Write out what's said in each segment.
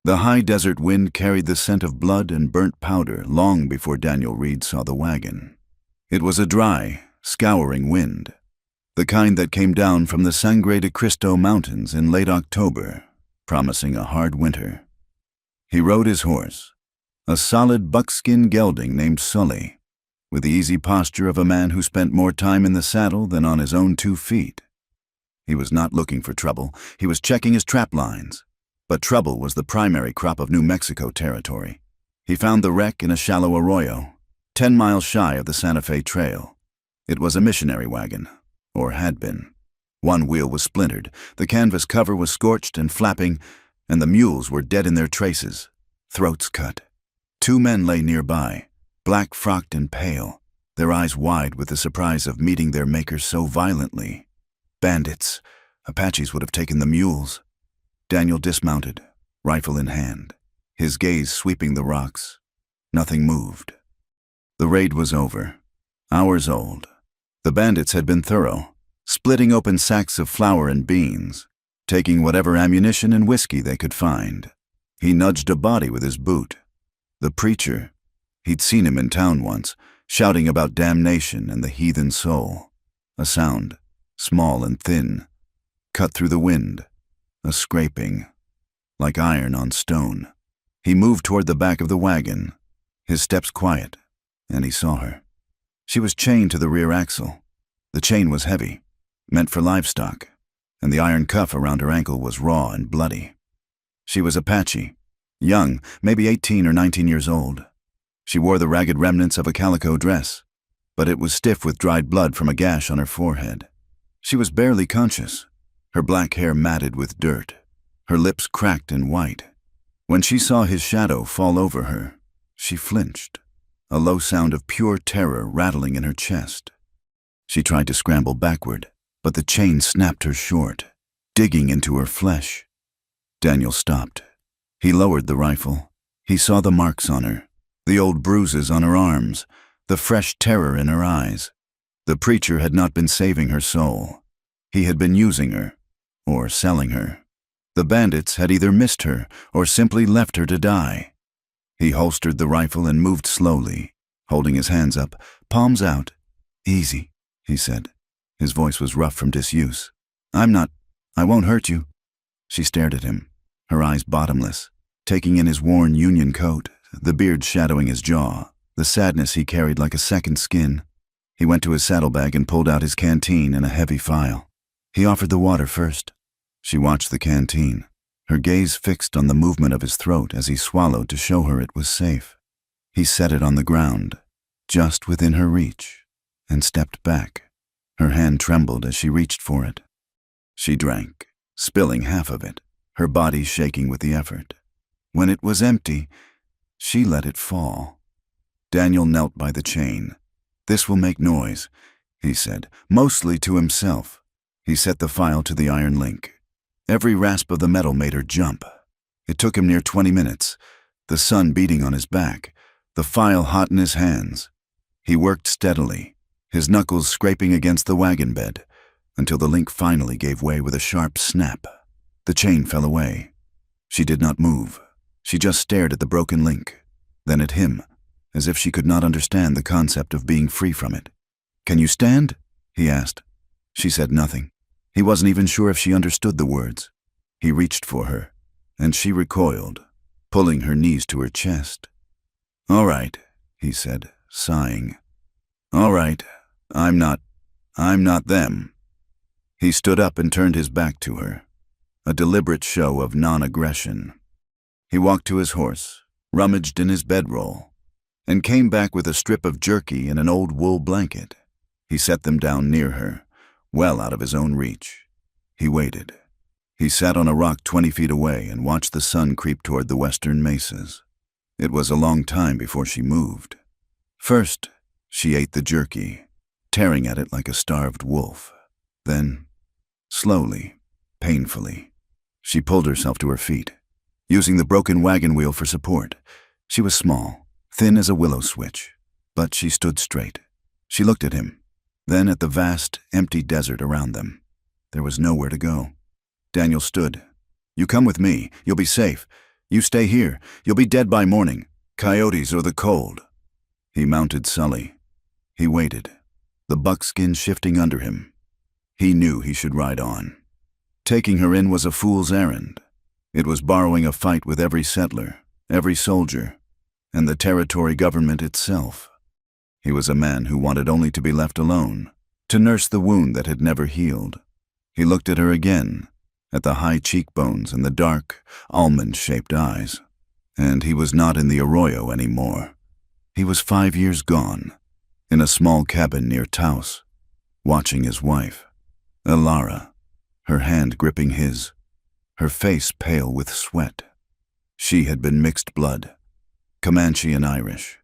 The high desert wind carried the scent of blood and burnt powder long before Daniel Reed saw the wagon. It was a dry, scouring wind, the kind that came down from the Sangre de Cristo Mountains in late October, promising a hard winter. He rode his horse, a solid buckskin gelding named Sully, with the easy posture of a man who spent more time in the saddle than on his own 2 feet. He was not looking for trouble, he was checking his trap lines. But trouble was the primary crop of New Mexico territory. He found the wreck in a shallow arroyo, 10 miles shy of the Santa Fe Trail. It was a missionary wagon, or had been. One wheel was splintered, the canvas cover was scorched and flapping, and the mules were dead in their traces, throats cut. 2 men lay nearby, black-frocked and pale, their eyes wide with the surprise of meeting their maker so violently. Bandits. Apaches would have taken the mules. Daniel dismounted, rifle in hand, his gaze sweeping the rocks. Nothing moved. The raid was over, hours old. The bandits had been thorough, splitting open sacks of flour and beans, taking whatever ammunition and whiskey they could find. He nudged a body with his boot. The preacher. He'd seen him in town once, shouting about damnation and the heathen soul. A sound, small and thin, cut through the wind. A scraping, like iron on stone. He moved toward the back of the wagon, his steps quiet, and he saw her. She was chained to the rear axle. The chain was heavy, meant for livestock, and the iron cuff around her ankle was raw and bloody. She was Apache, young, maybe 18 or 19 years old. She wore the ragged remnants of a calico dress, but it was stiff with dried blood from a gash on her forehead. She was barely conscious, her black hair matted with dirt, her lips cracked and white. When she saw his shadow fall over her, she flinched, a low sound of pure terror rattling in her chest. She tried to scramble backward, but the chain snapped her short, digging into her flesh. Daniel stopped. He lowered the rifle. He saw the marks on her, the old bruises on her arms, the fresh terror in her eyes. The preacher had not been saving her soul. He had been using her, or selling her. The bandits had either missed her or simply left her to die. He holstered the rifle and moved slowly, holding his hands up, palms out. "Easy," he said. His voice was rough from disuse. I won't hurt you." She stared at him, her eyes bottomless, taking in his worn Union coat, the beard shadowing his jaw, the sadness he carried like a second skin. He went to his saddlebag and pulled out his canteen in a heavy file. He offered the water first. She watched the canteen, her gaze fixed on the movement of his throat as he swallowed to show her it was safe. He set it on the ground, just within her reach, and stepped back. Her hand trembled as she reached for it. She drank, spilling half of it, her body shaking with the effort. When it was empty, she let it fall. Daniel knelt by the chain. "This will make noise," he said, mostly to himself. He set the file to the iron link. Every rasp of the metal made her jump. It took him near 20 minutes, the sun beating on his back, the file hot in his hands. He worked steadily, his knuckles scraping against the wagon bed, until the link finally gave way with a sharp snap. The chain fell away. She did not move. She just stared at the broken link, then at him, as if she could not understand the concept of being free from it. "Can you stand?" he asked. She said nothing. He wasn't even sure if she understood the words. He reached for her, and she recoiled, pulling her knees to her chest. "All right," he said, sighing. "All right, I'm not them." He stood up and turned his back to her, a deliberate show of non-aggression. He walked to his horse, rummaged in his bedroll, and came back with a strip of jerky and an old wool blanket. He set them down near her, well out of his own reach. He waited. He sat on a rock 20 feet away and watched the sun creep toward the western mesas. It was a long time before she moved. First, she ate the jerky, tearing at it like a starved wolf. Then, slowly, painfully, she pulled herself to her feet, using the broken wagon wheel for support. She was small, thin as a willow switch, but she stood straight. She looked at him, then at the vast, empty desert around them. There was nowhere to go. Daniel stood. "You come with me. You'll be safe." You stay here. You'll be dead by morning. Coyotes or the cold. He mounted Sully. He waited, the buckskin shifting under him. He knew he should ride on. Taking her in was a fool's errand. It was borrowing a fight with every settler, every soldier, and the territory government itself. He was a man who wanted only to be left alone, to nurse the wound that had never healed. He looked at her again, at the high cheekbones and the dark, almond-shaped eyes. And he was not in the arroyo anymore. He was 5 years gone, in a small cabin near Taos, watching his wife, Elara, her hand gripping his, her face pale with sweat. She had been mixed blood, Comanche and Irish,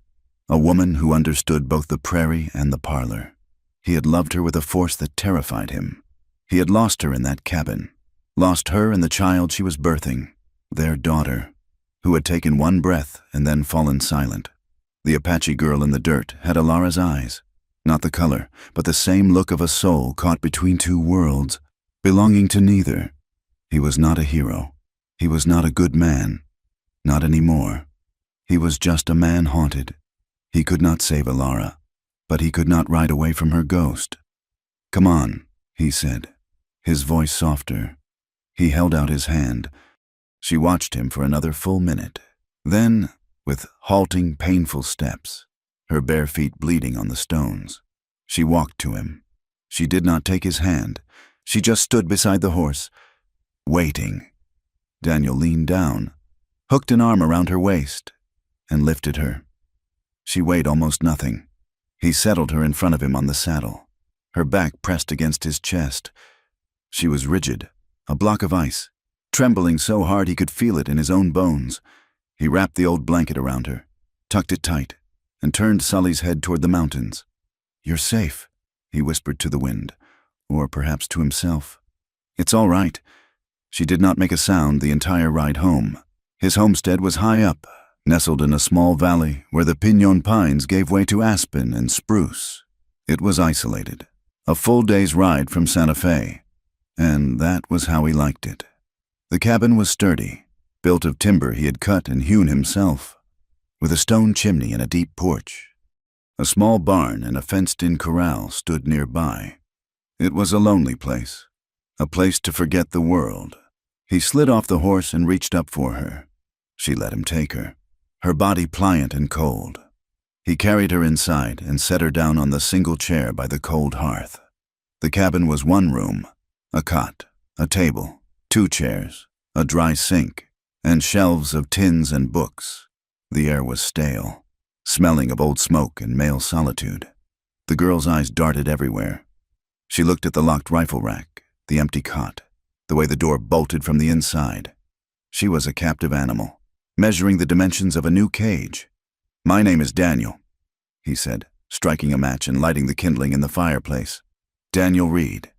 a woman who understood both the prairie and the parlor. He had loved her with a force that terrified him. He had lost her in that cabin, lost her and the child she was birthing, their daughter, who had taken one breath and then fallen silent. The Apache girl in the dirt had Elara's eyes, not the color, but the same look of a soul caught between two worlds, belonging to neither. He was not a hero. He was not a good man. Not anymore. He was just a man haunted. He could not save Elara, but he could not ride away from her ghost. "Come on," he said, his voice softer. He held out his hand. She watched him for another full minute. Then, with halting, painful steps, her bare feet bleeding on the stones, she walked to him. She did not take his hand. She just stood beside the horse, waiting. Daniel leaned down, hooked an arm around her waist, and lifted her. She weighed almost nothing. He settled her in front of him on the saddle, her back pressed against his chest. She was rigid, a block of ice, trembling so hard he could feel it in his own bones. He wrapped the old blanket around her, tucked it tight, and turned Sully's head toward the mountains. "You're safe," he whispered to the wind, or perhaps to himself. "It's all right." She did not make a sound the entire ride home. His homestead was high up, nestled in a small valley where the pinon pines gave way to aspen and spruce. It was isolated, a full day's ride from Santa Fe, and that was how he liked it. The cabin was sturdy, built of timber he had cut and hewn himself, with a stone chimney and a deep porch. A small barn and a fenced-in corral stood nearby. It was a lonely place, a place to forget the world. He slid off the horse and reached up for her. She let him take her, her body pliant and cold. He carried her inside and set her down on the single chair by the cold hearth. The cabin was one room, a cot, a table, 2 chairs, a dry sink, and shelves of tins and books. The air was stale, smelling of old smoke and male solitude. The girl's eyes darted everywhere. She looked at the locked rifle rack, the empty cot, the way the door bolted from the inside. She was a captive animal, measuring the dimensions of a new cage. "My name is Daniel," he said, striking a match and lighting the kindling in the fireplace. "Daniel Reed."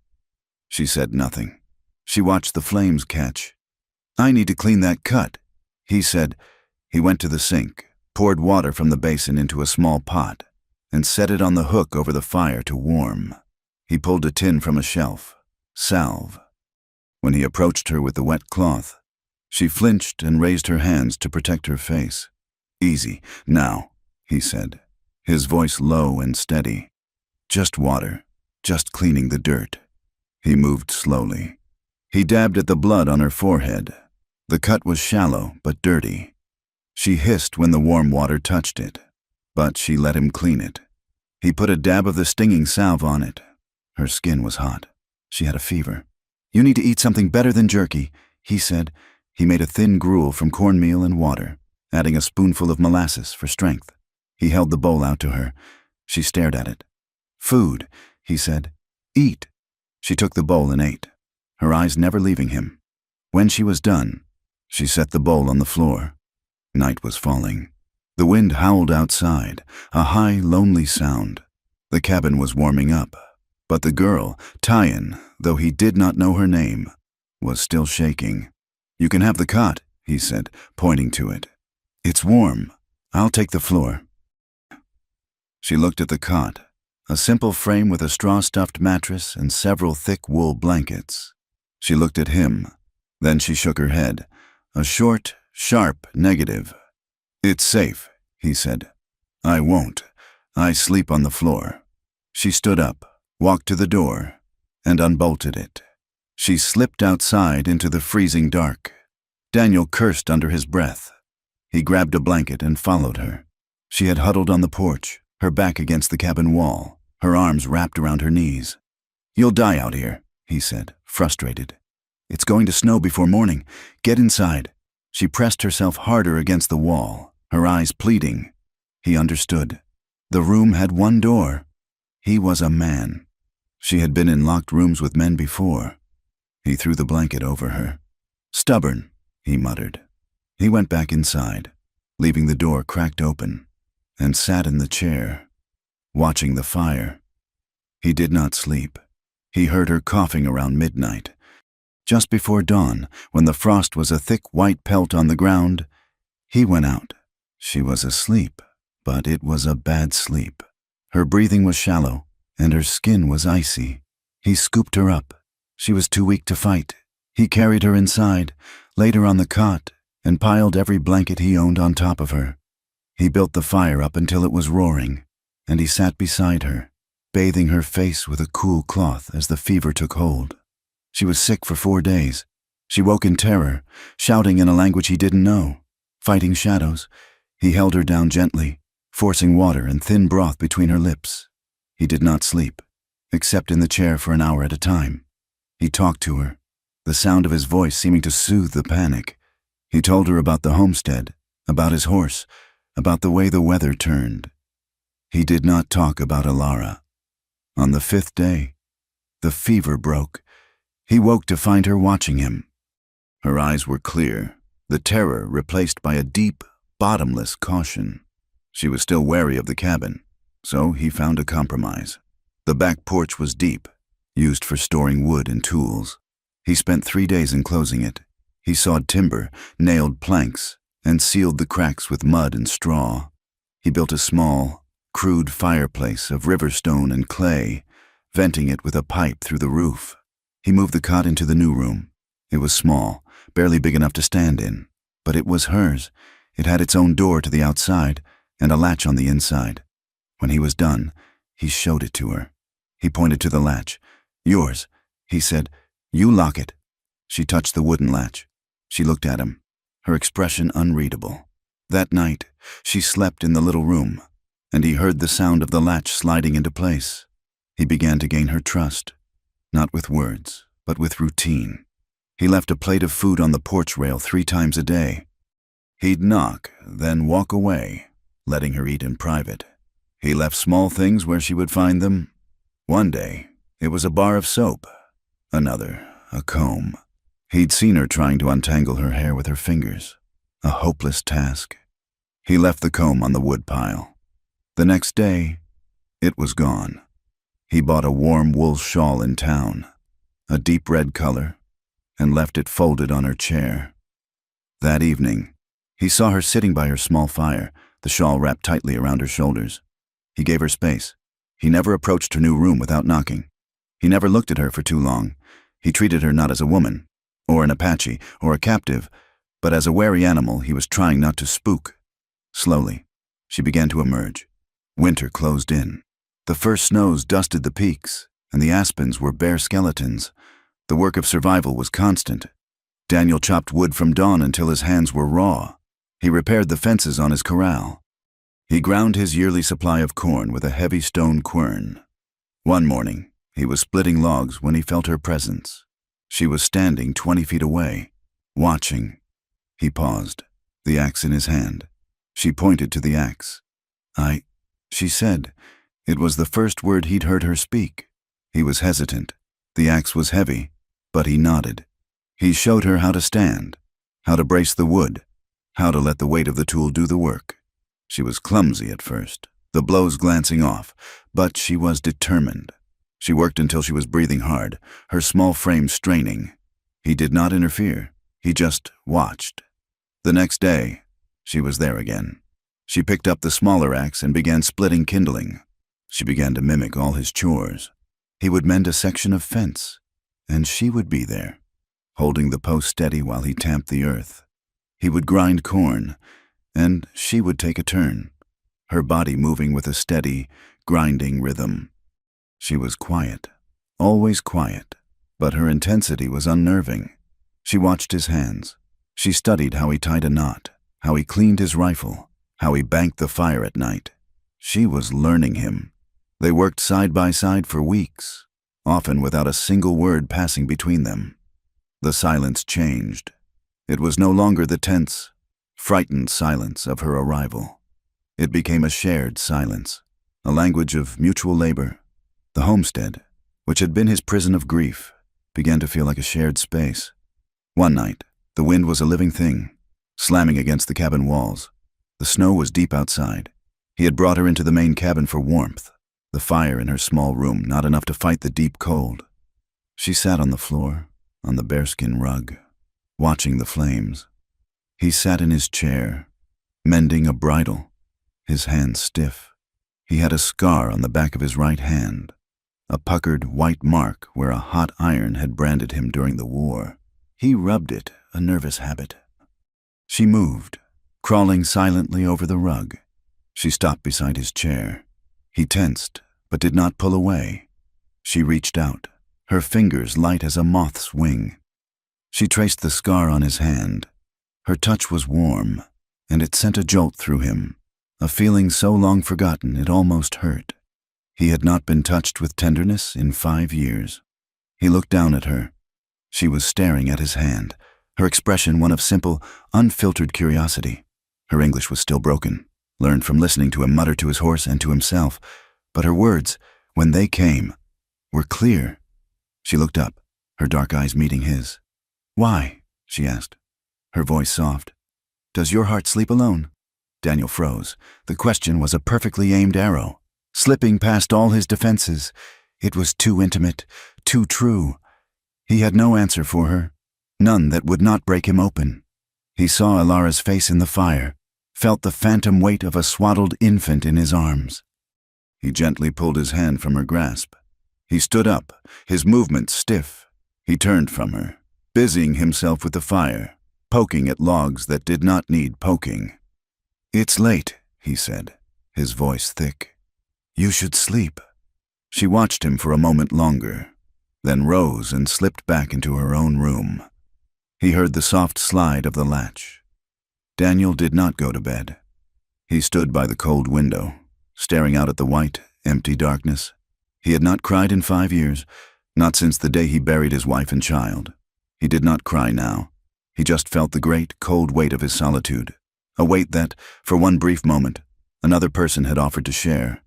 She said nothing. She watched the flames catch. "I need to clean that cut," he said. He went to the sink, poured water from the basin into a small pot, and set it on the hook over the fire to warm. He pulled a tin from a shelf. Salve. When he approached her with the wet cloth, she flinched and raised her hands to protect her face. "Easy, now," he said, his voice low and steady. "Just water, just cleaning the dirt." He moved slowly. He dabbed at the blood on her forehead. The cut was shallow but dirty. She hissed when the warm water touched it, but she let him clean it. He put a dab of the stinging salve on it. Her skin was hot. She had a fever. "You need to eat something better than jerky," he said. He made a thin gruel from cornmeal and water, adding a spoonful of molasses for strength. He held the bowl out to her. She stared at it. "Food," he said. "Eat." She took the bowl and ate, her eyes never leaving him. When she was done, she set the bowl on the floor. Night was falling. The wind howled outside, a high, lonely sound. The cabin was warming up, but the girl, Tyan, though he did not know her name, was still shaking. "You can have the cot," he said, pointing to it. "It's warm. I'll take the floor." She looked at the cot, a simple frame with a straw-stuffed mattress and several thick wool blankets. She looked at him. Then she shook her head, a short, sharp, negative. "It's safe," he said. "I won't. I sleep on the floor." She stood up, walked to the door, and unbolted it. She slipped outside into the freezing dark. Daniel cursed under his breath. He grabbed a blanket and followed her. She had huddled on the porch, her back against the cabin wall, her arms wrapped around her knees. "You'll die out here," he said, frustrated. "It's going to snow before morning. Get inside." She pressed herself harder against the wall, her eyes pleading. He understood. The room had one door. He was a man. She had been in locked rooms with men before. He threw the blanket over her. "Stubborn," he muttered. He went back inside, leaving the door cracked open, and sat in the chair, watching the fire. He did not sleep. He heard her coughing around midnight. Just before dawn, when the frost was a thick white pelt on the ground, he went out. She was asleep, but it was a bad sleep. Her breathing was shallow, and her skin was icy. He scooped her up. She was too weak to fight. He carried her inside, laid her on the cot, and piled every blanket he owned on top of her. He built the fire up until it was roaring, and he sat beside her, bathing her face with a cool cloth as the fever took hold. She was sick for 4 days. She woke in terror, shouting in a language he didn't know. Fighting shadows, he held her down gently, forcing water and thin broth between her lips. He did not sleep, except in the chair for an hour at a time. He talked to her, the sound of his voice seeming to soothe the panic. He told her about the homestead, about his horse, about the way the weather turned. He did not talk about Alara. On the 5th day, the fever broke. He woke to find her watching him. Her eyes were clear, the terror replaced by a deep, bottomless caution. She was still wary of the cabin, so he found a compromise. The back porch was deep, used for storing wood and tools. He spent 3 days enclosing it. He sawed timber, nailed planks, and sealed the cracks with mud and straw. He built a small, crude fireplace of river stone and clay, venting it with a pipe through the roof. He moved the cot into the new room. It was small, barely big enough to stand in, but it was hers. It had its own door to the outside and a latch on the inside. When he was done, he showed it to her. He pointed to the latch. "Yours," he said. "You lock it." She touched the wooden latch. She looked at him, her expression unreadable. That night, she slept in the little room, and he heard the sound of the latch sliding into place. He began to gain her trust, not with words, but with routine. He left a plate of food on the porch rail 3 times a day. He'd knock, then walk away, letting her eat in private. He left small things where she would find them. One day, it was a bar of soap. Another, a comb. He'd seen her trying to untangle her hair with her fingers, a hopeless task. He left the comb on the wood pile. The next day, it was gone. He bought a warm wool shawl in town, a deep red color, and left it folded on her chair. That evening, he saw her sitting by her small fire, the shawl wrapped tightly around her shoulders. He gave her space. He never approached her new room without knocking. He never looked at her for too long. He treated her not as a woman, or an Apache, or a captive, but as a wary animal he was trying not to spook. Slowly, she began to emerge. Winter closed in. The first snows dusted the peaks, and the aspens were bare skeletons. The work of survival was constant. Daniel chopped wood from dawn until his hands were raw. He repaired the fences on his corral. He ground his yearly supply of corn with a heavy stone quern. One morning, he was splitting logs when he felt her presence. She was standing 20 feet away, watching. He paused, the axe in his hand. She pointed to the axe. She said. It was the first word he'd heard her speak. He was hesitant. The axe was heavy, but he nodded. He showed her how to stand, how to brace the wood, how to let the weight of the tool do the work. She was clumsy at first, the blows glancing off, but she was determined. She worked until she was breathing hard, her small frame straining. He did not interfere. He just watched. The next day, she was there again. She picked up the smaller axe and began splitting kindling. She began to mimic all his chores. He would mend a section of fence, and she would be there, holding the post steady while he tamped the earth. He would grind corn, and she would take a turn, her body moving with a steady, grinding rhythm. She was quiet, always quiet, but her intensity was unnerving. She watched his hands. She studied how he tied a knot, how he cleaned his rifle, how he banked the fire at night. She was learning him. They worked side by side for weeks, often without a single word passing between them. The silence changed. It was no longer the tense, frightened silence of her arrival. It became a shared silence, a language of mutual labor. The homestead, which had been his prison of grief, began to feel like a shared space. One night, the wind was a living thing, slamming against the cabin walls. The snow was deep outside. He had brought her into the main cabin for warmth, the fire in her small room not enough to fight the deep cold. She sat on the floor, on the bearskin rug, watching the flames. He sat in his chair, mending a bridle, his hands stiff. He had a scar on the back of his right hand, a puckered white mark where a hot iron had branded him during the war. He rubbed it, a nervous habit. She moved, crawling silently over the rug. She stopped beside his chair. He tensed, but did not pull away. She reached out, her fingers light as a moth's wing. She traced the scar on his hand. Her touch was warm, and it sent a jolt through him, a feeling so long forgotten it almost hurt. He had not been touched with tenderness in 5 years. He looked down at her. She was staring at his hand, her expression one of simple, unfiltered curiosity. Her English was still broken, learned from listening to him mutter to his horse and to himself, but her words, when they came, were clear. She looked up, her dark eyes meeting his. "Why?" she asked, her voice soft. "Does your heart sleep alone?" Daniel froze. The question was a perfectly aimed arrow, slipping past all his defenses. It was too intimate, too true. He had no answer for her, none that would not break him open. He saw Ilara's face in the fire, felt the phantom weight of a swaddled infant in his arms. He gently pulled his hand from her grasp. He stood up, his movements stiff. He turned from her, busying himself with the fire, poking at logs that did not need poking. "It's late," he said, his voice thick. "You should sleep." She watched him for a moment longer, then rose and slipped back into her own room. He heard the soft slide of the latch. Daniel did not go to bed. He stood by the cold window, staring out at the white, empty darkness. He had not cried in 5 years, not since the day he buried his wife and child. He did not cry now. He just felt the great, cold weight of his solitude, a weight that, for one brief moment, another person had offered to share.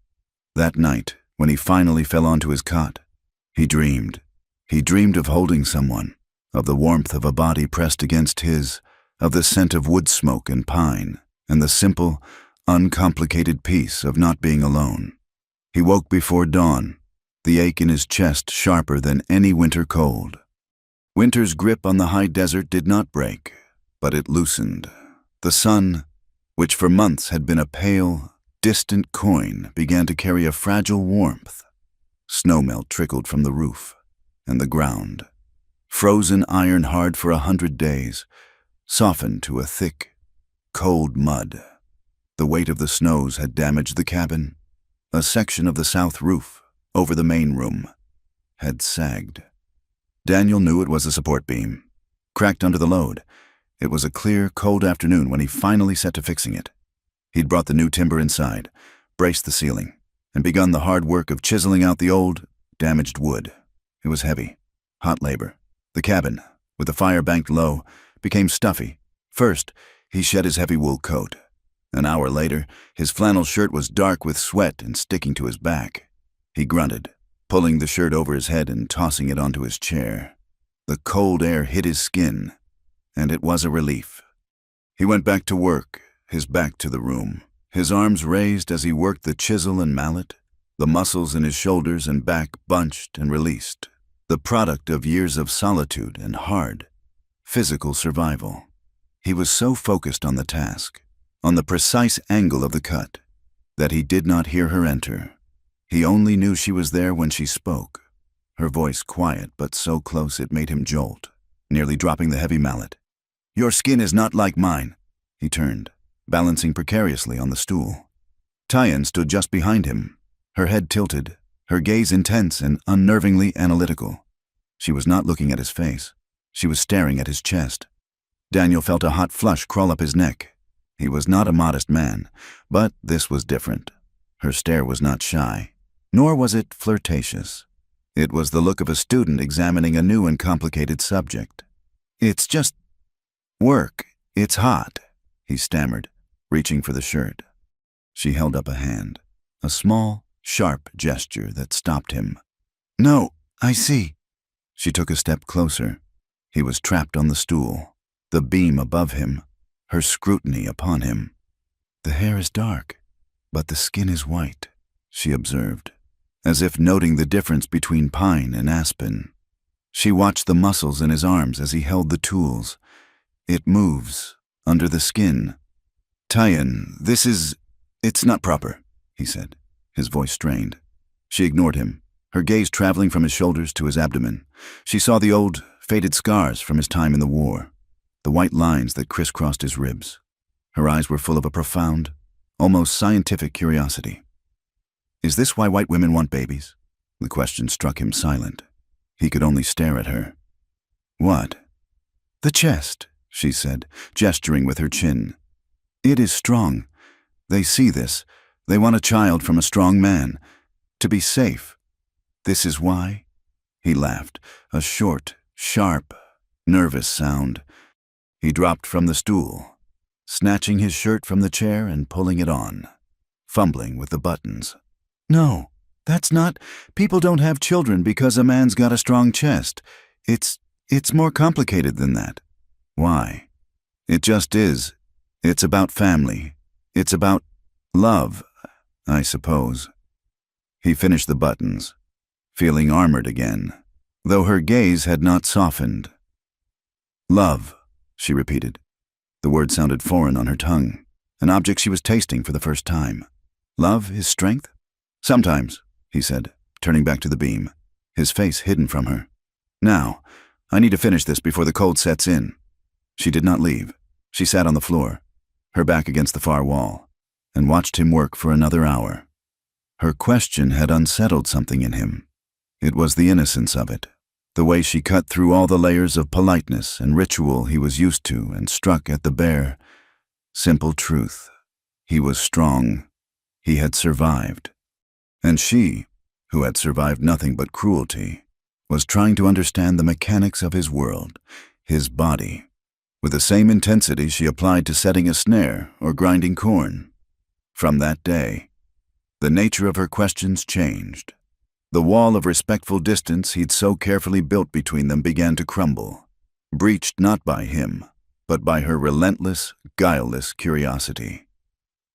That night, when he finally fell onto his cot, he dreamed. He dreamed of holding someone, of the warmth of a body pressed against his, of the scent of wood smoke and pine, and the simple, uncomplicated peace of not being alone. He woke before dawn, the ache in his chest sharper than any winter cold. Winter's grip on the high desert did not break, but it loosened. The sun, which for months had been a pale, distant coin, began to carry a fragile warmth. Snowmelt trickled from the roof and the ground, frozen iron hard for 100 days, softened to a thick, cold mud. The weight of the snows had damaged the cabin. A section of the south roof, over the main room, had sagged. Daniel knew it was a support beam, cracked under the load. It was a clear, cold afternoon when he finally set to fixing it. He'd brought the new timber inside, braced the ceiling, and begun the hard work of chiseling out the old, damaged wood. It was heavy, hot labor. The cabin, with the fire banked low, became stuffy. First, he shed his heavy wool coat. An hour later, his flannel shirt was dark with sweat and sticking to his back. He grunted, pulling the shirt over his head and tossing it onto his chair. The cold air hit his skin, and it was a relief. He went back to work, his back to the room, his arms raised as he worked the chisel and mallet, the muscles in his shoulders and back bunched and released, the product of years of solitude and hard, physical survival. He was so focused on the task, on the precise angle of the cut, that he did not hear her enter. He only knew she was there when she spoke, her voice quiet but so close it made him jolt, nearly dropping the heavy mallet. Your skin is not like mine." He turned, balancing precariously on the stool. Tyan stood just behind him, her head tilted, her gaze intense and unnervingly analytical. She was not looking at his face. She was staring at his chest. Daniel felt a hot flush crawl up his neck. He was not a modest man, but this was different. Her stare was not shy, nor was it flirtatious. It was the look of a student examining a new and complicated subject. "It's just work. It's hot," he stammered, reaching for the shirt. She held up a hand, a small, sharp gesture that stopped him. "No, I see." She took a step closer. He was trapped on the stool, the beam above him, her scrutiny upon him. "The hair is dark, but the skin is white," she observed, as if noting the difference between pine and aspen. She watched the muscles in his arms as he held the tools. "It moves, under the skin." "Tyan, it's not proper," he said, his voice strained. She ignored him, her gaze traveling from his shoulders to his abdomen. She saw the old, faded scars from his time in the war, the white lines that crisscrossed his ribs. Her eyes were full of a profound, almost scientific curiosity. "Is this why white women want babies?" The question struck him silent. He could only stare at her. "What?" "The chest," she said, gesturing with her chin. "It is strong. They see this. They want a child from a strong man. To be safe. This is why?" He laughed, a short, sharp, nervous sound. He dropped from the stool, snatching his shirt from the chair and pulling it on, fumbling with the buttons. "No, that's not. People don't have children because a man's got a strong chest. It's more complicated than that." "Why?" "It just is. It's about family. It's about love, I suppose." He finished the buttons, feeling armored again, though her gaze had not softened. "Love," she repeated. The word sounded foreign on her tongue, an object she was tasting for the first time. "Love is strength?" "Sometimes," he said, turning back to the beam, his face hidden from her. "Now, I need to finish this before the cold sets in." She did not leave. She sat on the floor, her back against the far wall, and watched him work for another hour. Her question had unsettled something in him. It was the innocence of it, the way she cut through all the layers of politeness and ritual he was used to and struck at the bare, simple truth. He was strong. He had survived. And she, who had survived nothing but cruelty, was trying to understand the mechanics of his world, his body, with the same intensity she applied to setting a snare or grinding corn. From that day, the nature of her questions changed. The wall of respectful distance he'd so carefully built between them began to crumble, breached not by him, but by her relentless, guileless curiosity.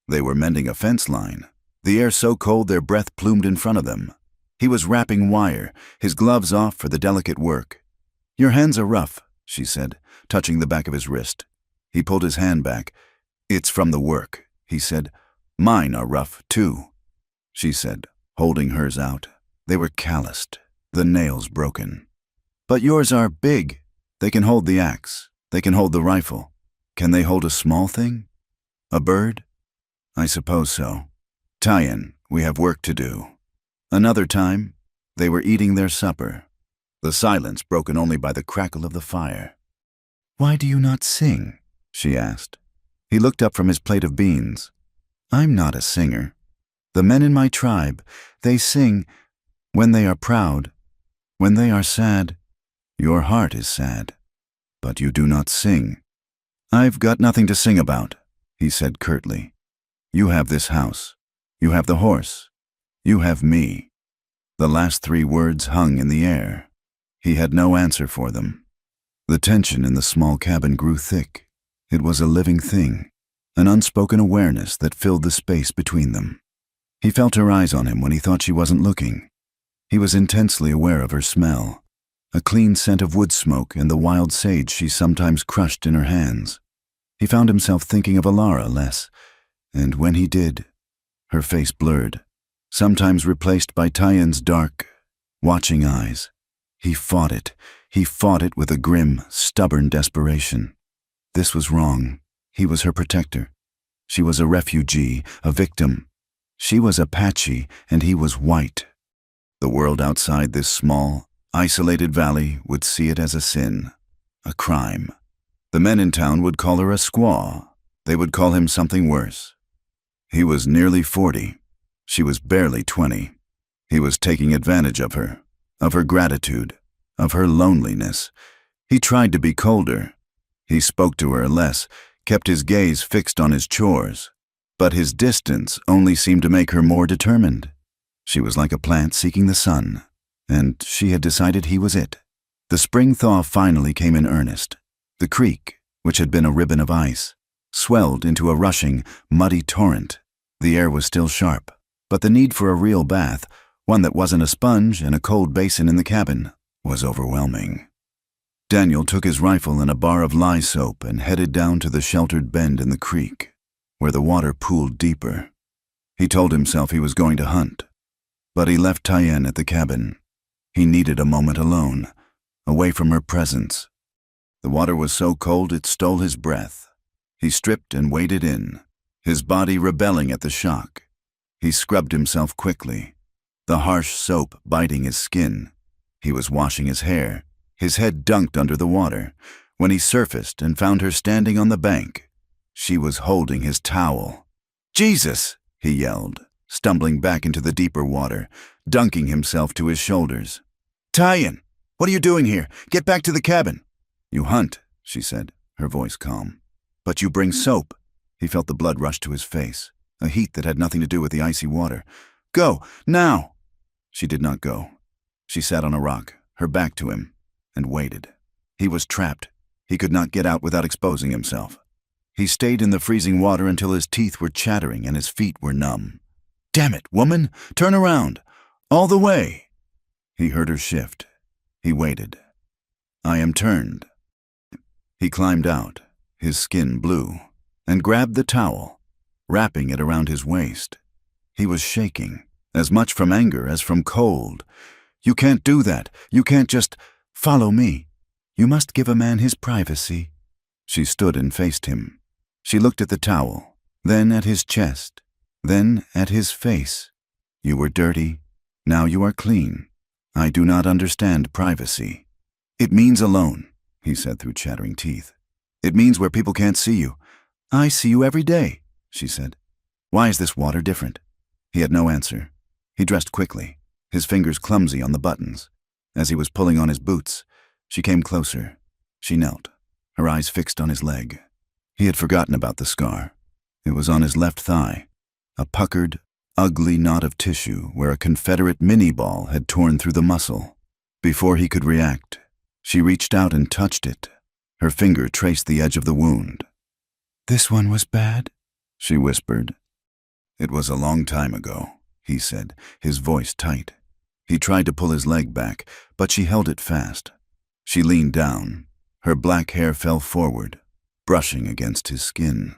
They were mending a fence line, the air so cold their breath plumed in front of them. He was wrapping wire, his gloves off for the delicate work. "Your hands are rough," she said, touching the back of his wrist. He pulled his hand back. "It's from the work," he said. "Mine are rough, too," she said, holding hers out. They were calloused, the nails broken. "But yours are big. They can hold the axe. They can hold the rifle. Can they hold a small thing? A bird?" "I suppose so." "Tyan, we have work to do." Another time, they were eating their supper, the silence broken only by the crackle of the fire. "Why do you not sing?" she asked. He looked up from his plate of beans. "I'm not a singer. The men in my tribe, they sing when they are proud, when they are sad. Your heart is sad, but you do not sing." "I've got nothing to sing about," he said curtly. "You have this house. You have the horse. You have me." The last three words hung in the air. He had no answer for them. The tension in the small cabin grew thick. It was a living thing, an unspoken awareness that filled the space between them. He felt her eyes on him when he thought she wasn't looking. He was intensely aware of her smell, a clean scent of wood smoke and the wild sage she sometimes crushed in her hands. He found himself thinking of Alara less, and when he did, her face blurred, sometimes replaced by Tyan's dark, watching eyes. He fought it with a grim, stubborn desperation. This was wrong. He was her protector. She was a refugee, a victim. She was Apache, and he was white. The world outside this small, isolated valley would see it as a sin, a crime. The men in town would call her a squaw. They would call him something worse. He was nearly 40. She was barely 20. He was taking advantage of her gratitude, of her loneliness. He tried to be colder. He spoke to her less, kept his gaze fixed on his chores. But his distance only seemed to make her more determined. She was like a plant seeking the sun, and she had decided he was it. The spring thaw finally came in earnest. The creek, which had been a ribbon of ice, swelled into a rushing, muddy torrent. The air was still sharp, but the need for a real bath, one that wasn't a sponge and a cold basin in the cabin, was overwhelming. Daniel took his rifle and a bar of lye soap and headed down to the sheltered bend in the creek, where the water pooled deeper. He told himself he was going to hunt, but he left Tyann at the cabin. He needed a moment alone, away from her presence. The water was so cold it stole his breath. He stripped and waded in, his body rebelling at the shock. He scrubbed himself quickly, the harsh soap biting his skin. He was washing his hair, his head dunked under the water, when he surfaced and found her standing on the bank. She was holding his towel. "Jesus!" he yelled, stumbling back into the deeper water, dunking himself to his shoulders. "Tyann, what are you doing here? Get back to the cabin." "You hunt," she said, her voice calm. "But you bring soap." He felt the blood rush to his face, a heat that had nothing to do with the icy water. "Go, now!" She did not go. She sat on a rock, her back to him, and waited. He was trapped. He could not get out without exposing himself. He stayed in the freezing water until his teeth were chattering and his feet were numb. "Damn it, woman! Turn around! All the way!" He heard her shift. He waited. "I am turned." He climbed out, his skin blue, and grabbed the towel, wrapping it around his waist. He was shaking, as much from anger as from cold. "You can't do that. You can't just follow me. You must give a man his privacy." She stood and faced him. She looked at the towel, then at his chest, then at his face. "You were dirty. Now you are clean. I do not understand privacy." "It means alone," he said through chattering teeth. "It means where people can't see you." "I see you every day," she said. "Why is this water different?" He had no answer. He dressed quickly, his fingers clumsy on the buttons. As he was pulling on his boots, she came closer. She knelt, her eyes fixed on his leg. He had forgotten about the scar. It was on his left thigh, a puckered, ugly knot of tissue where a Confederate mini-ball had torn through the muscle. Before he could react, she reached out and touched it. Her finger traced the edge of the wound. "This one was bad," she whispered. "It was a long time ago," he said, his voice tight. He tried to pull his leg back, but she held it fast. She leaned down. Her black hair fell forward, brushing against his skin.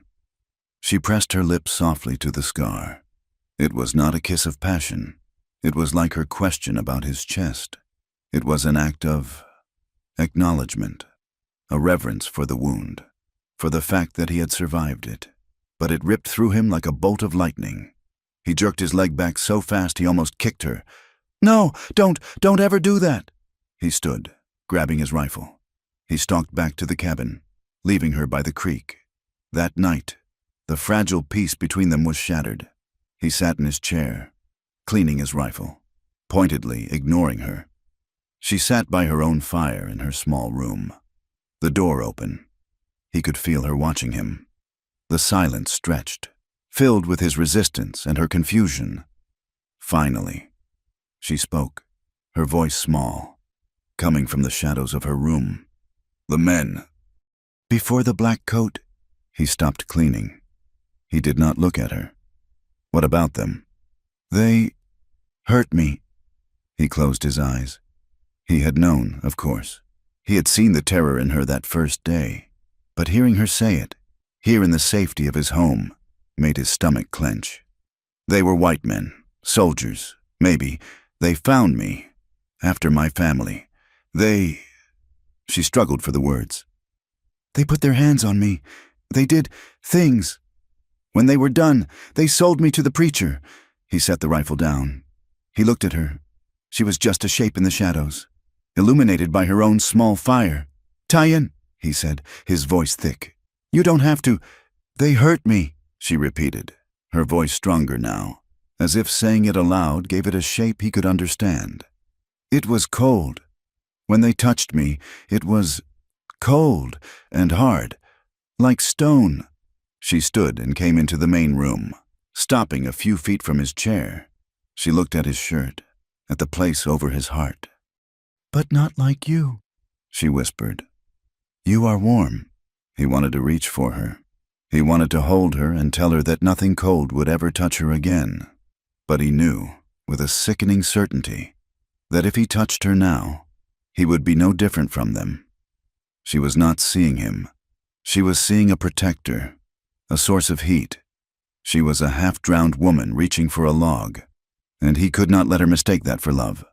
She pressed her lips softly to the scar. It was not a kiss of passion. It was like her question about his chest. It was an act of acknowledgement, a reverence for the wound, for the fact that he had survived it. But it ripped through him like a bolt of lightning. He jerked his leg back so fast he almost kicked her. "No, don't ever do that!" He stood, grabbing his rifle. He stalked back to the cabin, leaving her by the creek. That night, the fragile peace between them was shattered. He sat in his chair, cleaning his rifle, pointedly ignoring her. She sat by her own fire in her small room. The door open. He could feel her watching him. The silence stretched, filled with his resistance and her confusion. Finally, she spoke, her voice small, coming from the shadows of her room. "The men." "Before the black coat." He stopped cleaning. He did not look at her. "What about them?" "They hurt me." He closed his eyes. He had known, of course. He had seen the terror in her that first day. But hearing her say it, here in the safety of his home, made his stomach clench. "They were white men, soldiers, maybe. They found me, after my family. They..." She struggled for the words. They put their hands on me. They did things. When they were done, they sold me to the preacher." He set the rifle down. He looked at her. She was just a shape in the shadows, illuminated by her own small fire. "Tyen," he said, his voice thick. "You don't have to. They hurt me," she repeated, her voice stronger now, as if saying it aloud gave it a shape he could understand. "It was cold. When they touched me, it was cold and hard, like stone." She stood and came into the main room, stopping a few feet from his chair. She looked at his shirt, at the place over his heart. "But not like you," she whispered. "You are warm." He wanted to reach for her. He wanted to hold her and tell her that nothing cold would ever touch her again. But he knew, with a sickening certainty, that if he touched her now, he would be no different from them. She was not seeing him. She was seeing a protector, a source of heat. She was a half-drowned woman reaching for a log, and he could not let her mistake that for love.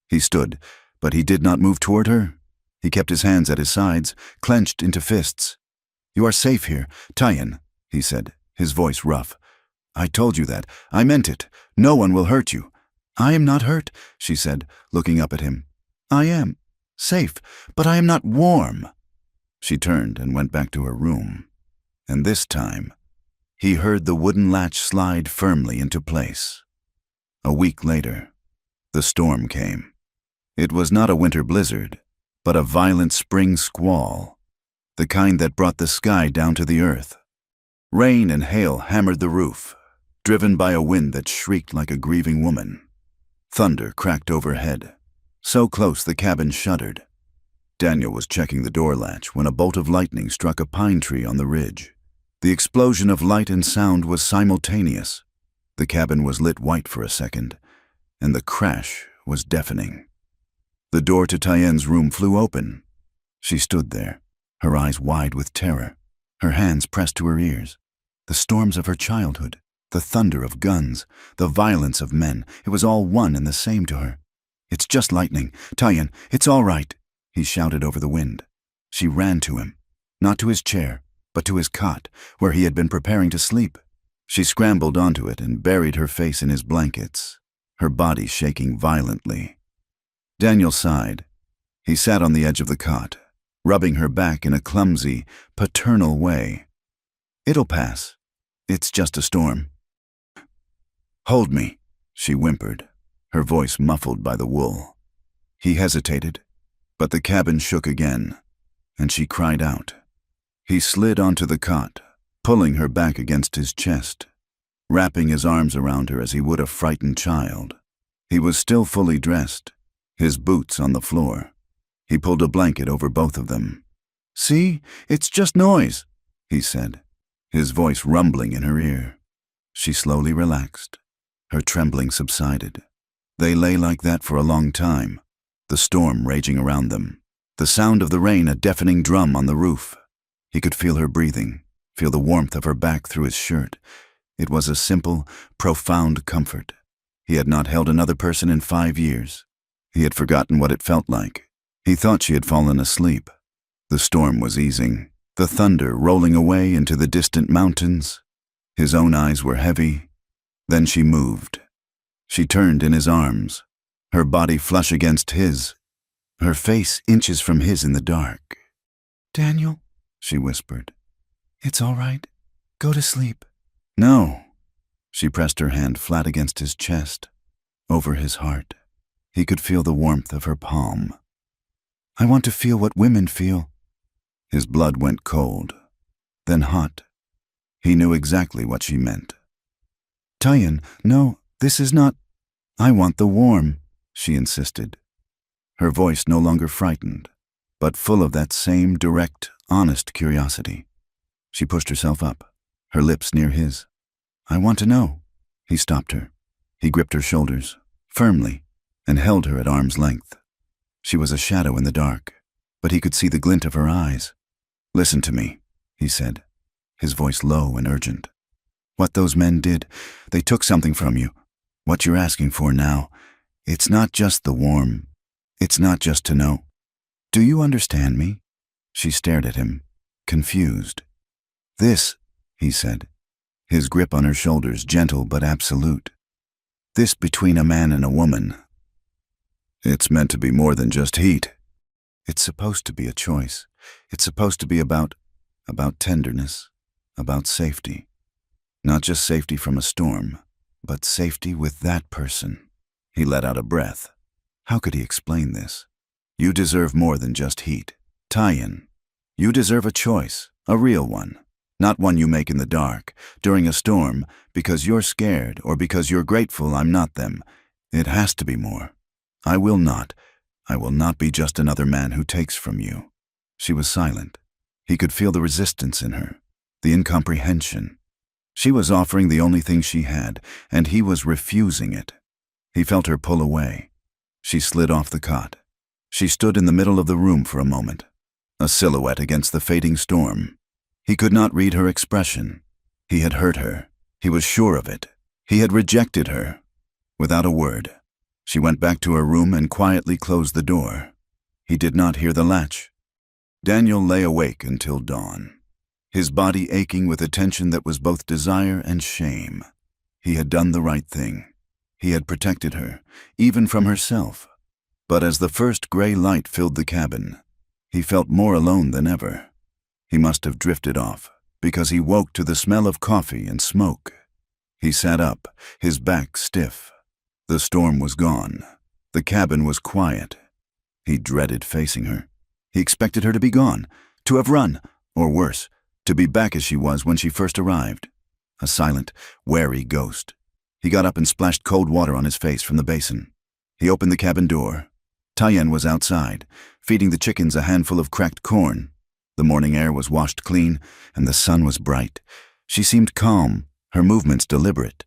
He stood, but he did not move toward her. He kept his hands at his sides, clenched into fists. "You are safe here, Tyen," he said, his voice rough. "I told you that. I meant it. No one will hurt you." "I am not hurt," she said, looking up at him. "I am safe, but I am not warm." She turned and went back to her room. And this time, he heard the wooden latch slide firmly into place. A week later, the storm came. It was not a winter blizzard, but a violent spring squall, the kind that brought the sky down to the earth. Rain and hail hammered the roof, driven by a wind that shrieked like a grieving woman. Thunder cracked overhead, so close the cabin shuddered. Daniel was checking the door latch when a bolt of lightning struck a pine tree on the ridge. The explosion of light and sound was simultaneous. The cabin was lit white for a second, and the crash was deafening. The door to Tyen's room flew open. She stood there, her eyes wide with terror, her hands pressed to her ears. The storms of her childhood, the thunder of guns, the violence of men, it was all one and the same to her. "It's just lightning. Tyen, it's all right," he shouted over the wind. She ran to him, not to his chair, but to his cot, where he had been preparing to sleep. She scrambled onto it and buried her face in his blankets, her body shaking violently. Daniel sighed. He sat on the edge of the cot, rubbing her back in a clumsy, paternal way. "It'll pass. It's just a storm." "Hold me," she whimpered, her voice muffled by the wool. He hesitated, but the cabin shook again, and she cried out. He slid onto the cot, pulling her back against his chest, wrapping his arms around her as he would a frightened child. He was still fully dressed, his boots on the floor. He pulled a blanket over both of them. "See, it's just noise," he said, his voice rumbling in her ear. She slowly relaxed. Her trembling subsided. They lay like that for a long time, the storm raging around them, the sound of the rain a deafening drum on the roof. He could feel her breathing, feel the warmth of her back through his shirt. It was a simple, profound comfort. He had not held another person in 5 years. He had forgotten what it felt like. He thought she had fallen asleep. The storm was easing, the thunder rolling away into the distant mountains. His own eyes were heavy. Then she moved. She turned in his arms, her body flush against his, her face inches from his in the dark. "Daniel," she whispered, "it's all right. Go to sleep." "No." She pressed her hand flat against his chest, over his heart. He could feel the warmth of her palm. "I want to feel what women feel." His blood went cold, then hot. He knew exactly what she meant. "Tyen, no, this is not—" "I want the warm," she insisted, her voice no longer frightened, but full of that same direct, honest curiosity. She pushed herself up, her lips near his. "I want to know." He stopped her. He gripped her shoulders, firmly, and held her at arm's length. She was a shadow in the dark, but he could see the glint of her eyes. "Listen to me," he said, his voice low and urgent. "What those men did, they took something from you. What you're asking for now, it's not just the warm. It's not just to know. Do you understand me?" She stared at him, confused. "This," he said, his grip on her shoulders gentle but absolute. "This between a man and a woman. It's meant to be more than just heat. It's supposed to be a choice. It's supposed to be about tenderness, about safety. Not just safety from a storm, but safety with that person." He let out a breath. How could he explain this? "You deserve more than just heat. Tie-in. You deserve a choice, a real one. Not one you make in the dark, during a storm, because you're scared or because you're grateful I'm not them. It has to be more. I will not be just another man who takes from you." She was silent. He could feel the resistance in her, the incomprehension. She was offering the only thing she had, and he was refusing it. He felt her pull away. She slid off the cot. She stood in the middle of the room for a moment, a silhouette against the fading storm. He could not read her expression. He had hurt her. He was sure of it. He had rejected her. Without a word, she went back to her room and quietly closed the door. He did not hear the latch. Daniel lay awake until dawn, his body aching with a tension that was both desire and shame. He had done the right thing. He had protected her, even from herself. But as the first gray light filled the cabin, he felt more alone than ever. He must have drifted off, because he woke to the smell of coffee and smoke. He sat up, his back stiff. The storm was gone. The cabin was quiet. He dreaded facing her. He expected her to be gone, to have run, or worse, to be back as she was when she first arrived. A silent, wary ghost. He got up and splashed cold water on his face from the basin. He opened the cabin door. Tyen was outside, feeding the chickens a handful of cracked corn. The morning air was washed clean, and the sun was bright. She seemed calm, her movements deliberate.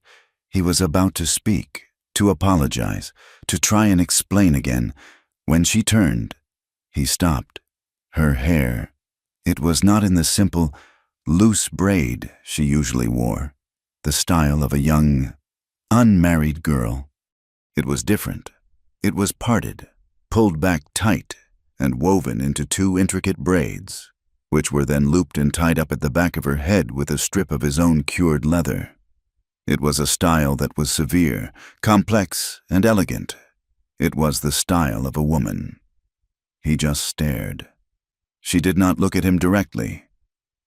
He was about to speak, to apologize, to try and explain again. When she turned, he stopped. Her hair, it was not in the simple, loose braid she usually wore, the style of a young, unmarried girl. It was different. It was parted, pulled back tight, and woven into two intricate braids, which were then looped and tied up at the back of her head with a strip of his own cured leather. It was a style that was severe, complex, and elegant. It was the style of a woman. He just stared. She did not look at him directly.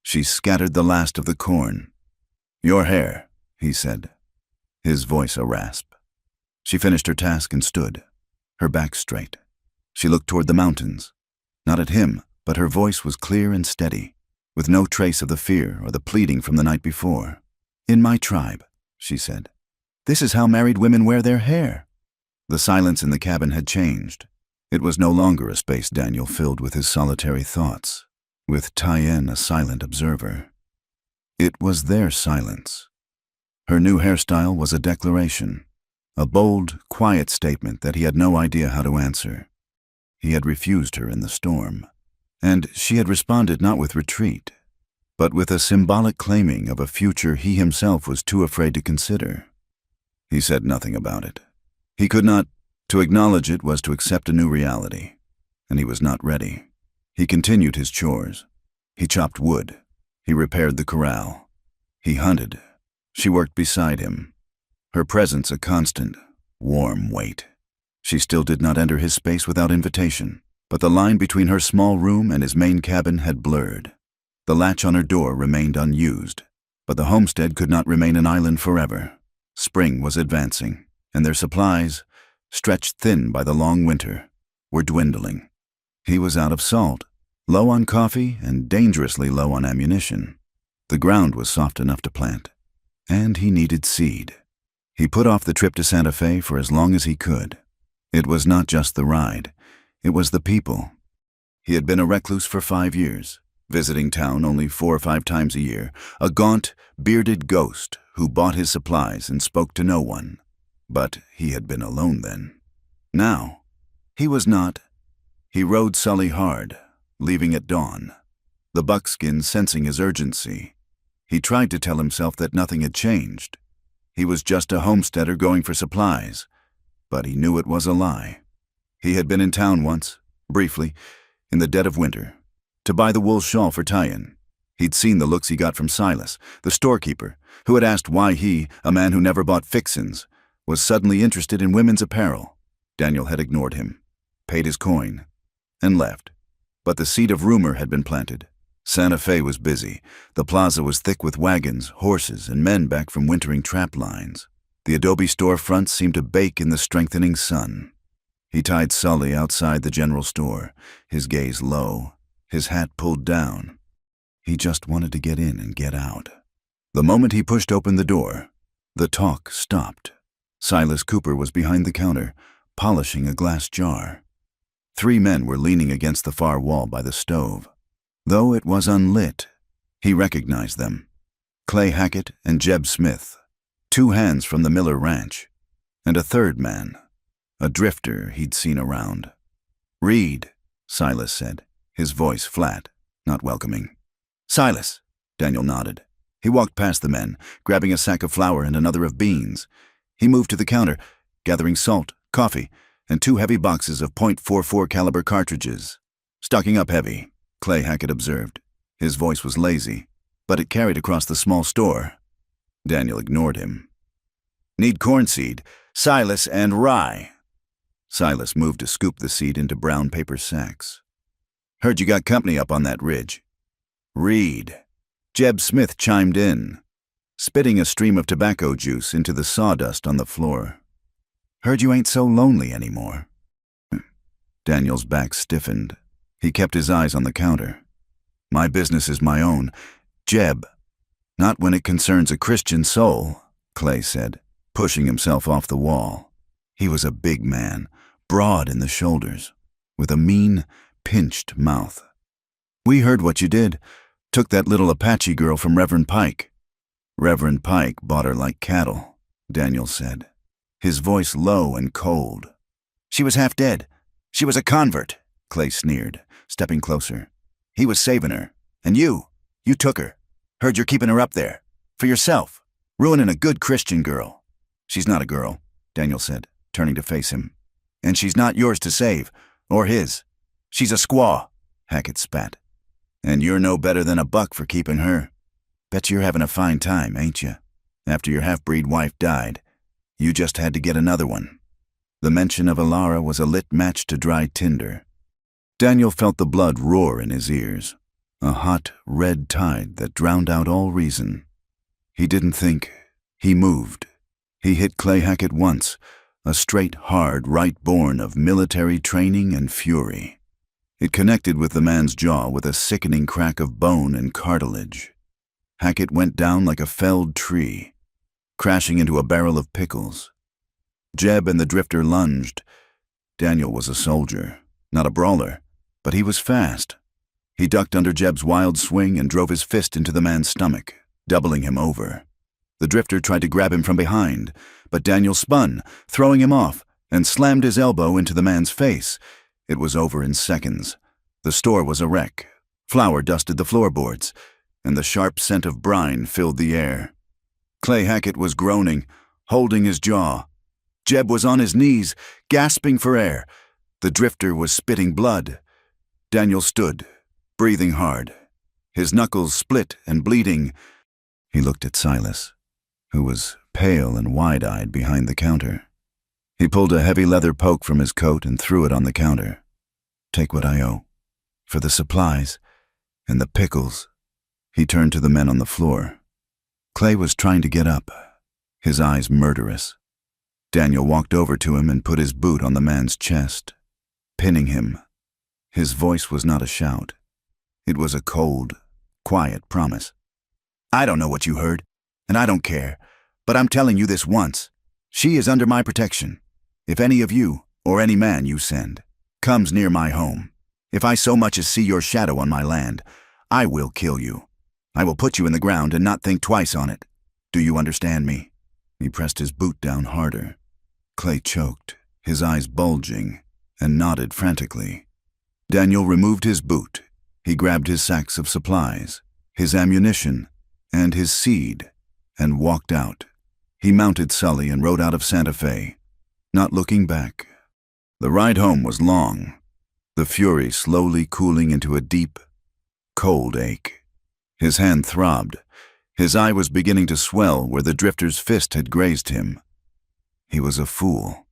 She scattered the last of the corn. "Your hair," he said, his voice a rasp. She finished her task and stood, her back straight. She looked toward the mountains. Not at him, but her voice was clear and steady, with no trace of the fear or the pleading from the night before. "In my tribe," she said, "this is how married women wear their hair." The silence in the cabin had changed. It was no longer a space Daniel filled with his solitary thoughts, with Tyen a silent observer. It was their silence. Her new hairstyle was a declaration, a bold, quiet statement that he had no idea how to answer. He had refused her in the storm, and she had responded not with retreat, but with a symbolic claiming of a future he himself was too afraid to consider. He said nothing about it. He could not. To acknowledge it was to accept a new reality, and he was not ready. He continued his chores. He chopped wood. He repaired the corral. He hunted. She worked beside him, her presence a constant, warm weight. She still did not enter his space without invitation, but the line between her small room and his main cabin had blurred. The latch on her door remained unused, but the homestead could not remain an island forever. Spring was advancing, and their supplies, stretched thin by the long winter, were dwindling. He was out of salt, low on coffee, and dangerously low on ammunition. The ground was soft enough to plant, and he needed seed. He put off the trip to Santa Fe for as long as he could. It was not just the ride, it was the people. He had been a recluse for 5 years, visiting town only 4 or 5 times a year, a gaunt, bearded ghost who bought his supplies and spoke to no one. But he had been alone then. Now, he was not. He rode Sully hard, leaving at dawn, the buckskin sensing his urgency. He tried to tell himself that nothing had changed. He was just a homesteader going for supplies, but he knew it was a lie. He had been in town once, briefly, in the dead of winter, to buy the wool shawl for Tyen. He'd seen the looks he got from Silas, the storekeeper, who had asked why he, a man who never bought fixins, was suddenly interested in women's apparel. Daniel had ignored him, paid his coin, and left. But the seed of rumor had been planted. Santa Fe was busy. The plaza was thick with wagons, horses, and men back from wintering trap lines. The adobe storefronts seemed to bake in the strengthening sun. He tied Sully outside the general store, his gaze low, his hat pulled down. He just wanted to get in and get out. The moment he pushed open the door, the talk stopped. Silas Cooper was behind the counter, polishing a glass jar. 3 men were leaning against the far wall by the stove. Though it was unlit, he recognized them. Clay Hackett and Jeb Smith, 2 hands from the Miller Ranch, and a 3rd man, a drifter he'd seen around. "Reed," Silas said, his voice flat, not welcoming. "Silas," Daniel nodded. He walked past the men, grabbing a sack of flour and another of beans. He moved to the counter, gathering salt, coffee, and 2 heavy boxes of .44 caliber cartridges. "Stocking up heavy," Clay Hackett observed. His voice was lazy, but it carried across the small store. Daniel ignored him. "Need corn seed, Silas, and rye." Silas moved to scoop the seed into brown paper sacks. "Heard you got company up on that ridge." "Reed." Jeb Smith chimed in, spitting a stream of tobacco juice into the sawdust on the floor. "Heard you ain't so lonely anymore." Daniel's back stiffened. He kept his eyes on the counter. "My business is my own. Jeb." "Not when it concerns a Christian soul," Clay said, pushing himself off the wall. He was a big man, broad in the shoulders, with a mean, pinched mouth. "We heard what you did. Took that little Apache girl from Reverend Pike." "Reverend Pike bought her like cattle," Daniel said, his voice low and cold. "She was half dead. She was a convert," Clay sneered, stepping closer. "He was saving her. And you took her. Heard you're keeping her up there. For yourself. Ruining a good Christian girl." "She's not a girl," Daniel said, turning to face him. "And she's not yours to save, or his. She's a squaw," Hackett spat. "And you're no better than a buck for keeping her. Bet you're having a fine time, ain't you? After your half-breed wife died, you just had to get another one." The mention of Alara was a lit match to dry tinder. Daniel felt the blood roar in his ears, a hot, red tide that drowned out all reason. He didn't think. He moved. He hit Clay Hackett once, a straight, hard right born of military training and fury. It connected with the man's jaw with a sickening crack of bone and cartilage. Hackett went down like a felled tree, crashing into a barrel of pickles. Jeb and the drifter lunged. Daniel was a soldier, not a brawler, but he was fast. He ducked under Jeb's wild swing and drove his fist into the man's stomach, doubling him over. The drifter tried to grab him from behind, but Daniel spun, throwing him off, and slammed his elbow into the man's face. It was over in seconds. The store was a wreck. Flour dusted the floorboards, and the sharp scent of brine filled the air. Clay Hackett was groaning, holding his jaw. Jeb was on his knees, gasping for air. The drifter was spitting blood. Daniel stood, breathing hard, his knuckles split and bleeding. He looked at Silas, who was pale and wide-eyed behind the counter. He pulled a heavy leather poke from his coat and threw it on the counter. "Take what I owe. For the supplies and the pickles." He turned to the men on the floor. Clay was trying to get up, his eyes murderous. Daniel walked over to him and put his boot on the man's chest, pinning him. His voice was not a shout. It was a cold, quiet promise. "I don't know what you heard, and I don't care, but I'm telling you this once. She is under my protection. If any of you, or any man you send, comes near my home, if I so much as see your shadow on my land, I will kill you. I will put you in the ground and not think twice on it. Do you understand me?" He pressed his boot down harder. Clay choked, his eyes bulging, and nodded frantically. Daniel removed his boot. He grabbed his sacks of supplies, his ammunition, and his seed, and walked out. He mounted Sully and rode out of Santa Fe, not looking back. The ride home was long, the fury slowly cooling into a deep, cold ache. His hand throbbed. His eye was beginning to swell where the drifter's fist had grazed him. He was a fool.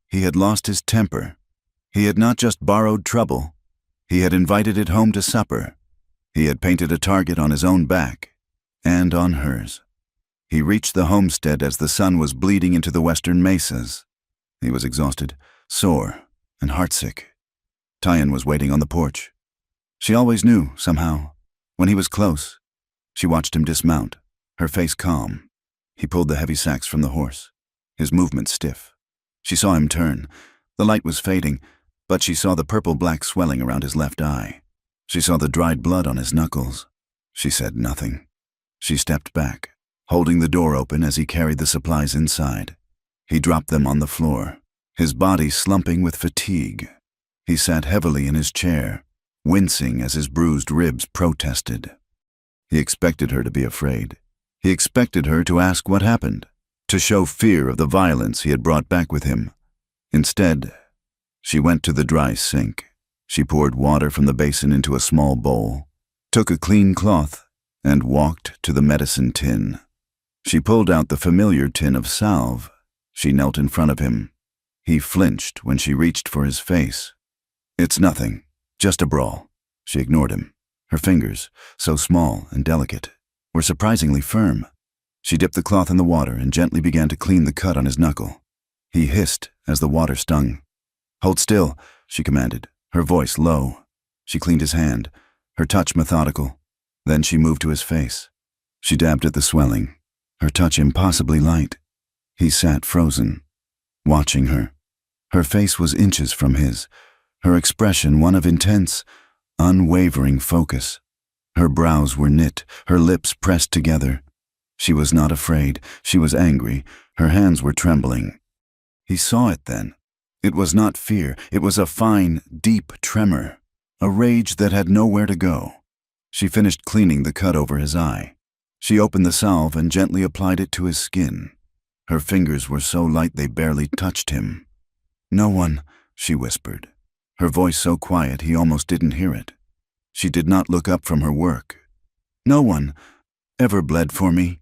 He had lost his temper. He had not just borrowed trouble. He had invited it home to supper. He had painted a target on his own back and on hers. He reached the homestead as the sun was bleeding into the western mesas. He was exhausted, sore, and heartsick. Tyan was waiting on the porch. She always knew, somehow, when he was close. She watched him dismount, her face calm. He pulled the heavy sacks from the horse, his movement stiff. She saw him turn. The light was fading, but she saw the purple-black swelling around his left eye. She saw the dried blood on his knuckles. She said nothing. She stepped back, holding the door open as he carried the supplies inside. He dropped them on the floor, his body slumping with fatigue. He sat heavily in his chair, wincing as his bruised ribs protested. He expected her to be afraid. He expected her to ask what happened, to show fear of the violence he had brought back with him. Instead, she went to the dry sink. She poured water from the basin into a small bowl, took a clean cloth, and walked to the medicine tin. She pulled out the familiar tin of salve. She knelt in front of him. He flinched when she reached for his face. "It's nothing, just a brawl." She ignored him. Her fingers, so small and delicate, were surprisingly firm. She dipped the cloth in the water and gently began to clean the cut on his knuckle. He hissed as the water stung. "Hold still," she commanded, her voice low. She cleaned his hand, her touch methodical. Then she moved to his face. She dabbed at the swelling, her touch impossibly light. He sat frozen, watching her. Her face was inches from his, her expression one of intense, unwavering focus. Her brows were knit, her lips pressed together. She was not afraid, she was angry, her hands were trembling. He saw it then. It was not fear, it was a fine, deep tremor, a rage that had nowhere to go. She finished cleaning the cut over his eye. She opened the salve and gently applied it to his skin. Her fingers were so light they barely touched him. "No one," she whispered, her voice so quiet he almost didn't hear it. She did not look up from her work. "No one ever bled for me."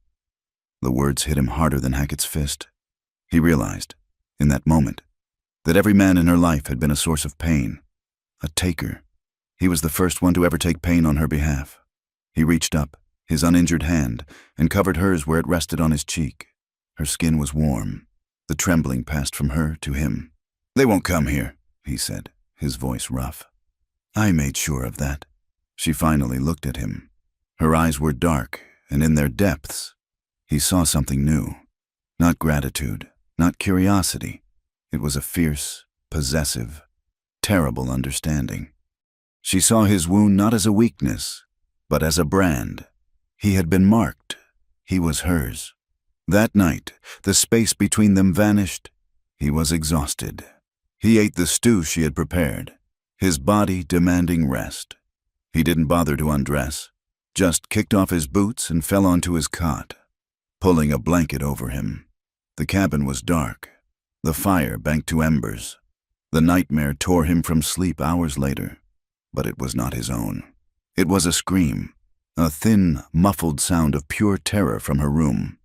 The words hit him harder than Hackett's fist. He realized, in that moment, that every man in her life had been a source of pain, a taker. He was the first one to ever take pain on her behalf. He reached up, his uninjured hand, and covered hers where it rested on his cheek. Her skin was warm. The trembling passed from her to him. "They won't come here," he said, his voice rough. "I made sure of that." She finally looked at him. Her eyes were dark, and in their depths, he saw something new. Not gratitude, not curiosity. It was a fierce, possessive, terrible understanding. She saw his wound not as a weakness, but as a brand. He had been marked. He was hers. That night, the space between them vanished. He was exhausted. He ate the stew she had prepared, his body demanding rest. He didn't bother to undress, just kicked off his boots and fell onto his cot, pulling a blanket over him. The cabin was dark, the fire banked to embers. The nightmare tore him from sleep hours later, but it was not his own. It was a scream, a thin, muffled sound of pure terror from her room.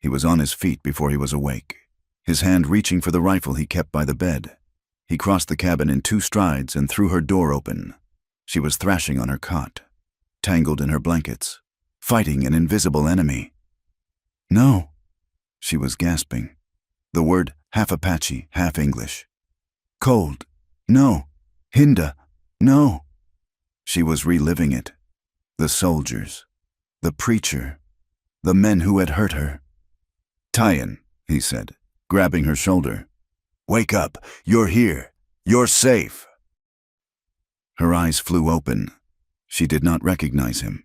He was on his feet before he was awake, his hand reaching for the rifle he kept by the bed. He crossed the cabin in 2 strides and threw her door open. She was thrashing on her cot, tangled in her blankets, fighting an invisible enemy. "No," she was gasping, the word half Apache, half English. "Cold. No. Hinda. No." She was reliving it. The soldiers, the preacher, the men who had hurt her. "Tyan," he said, grabbing her shoulder. "Wake up. You're here. You're safe." Her eyes flew open. She did not recognize him.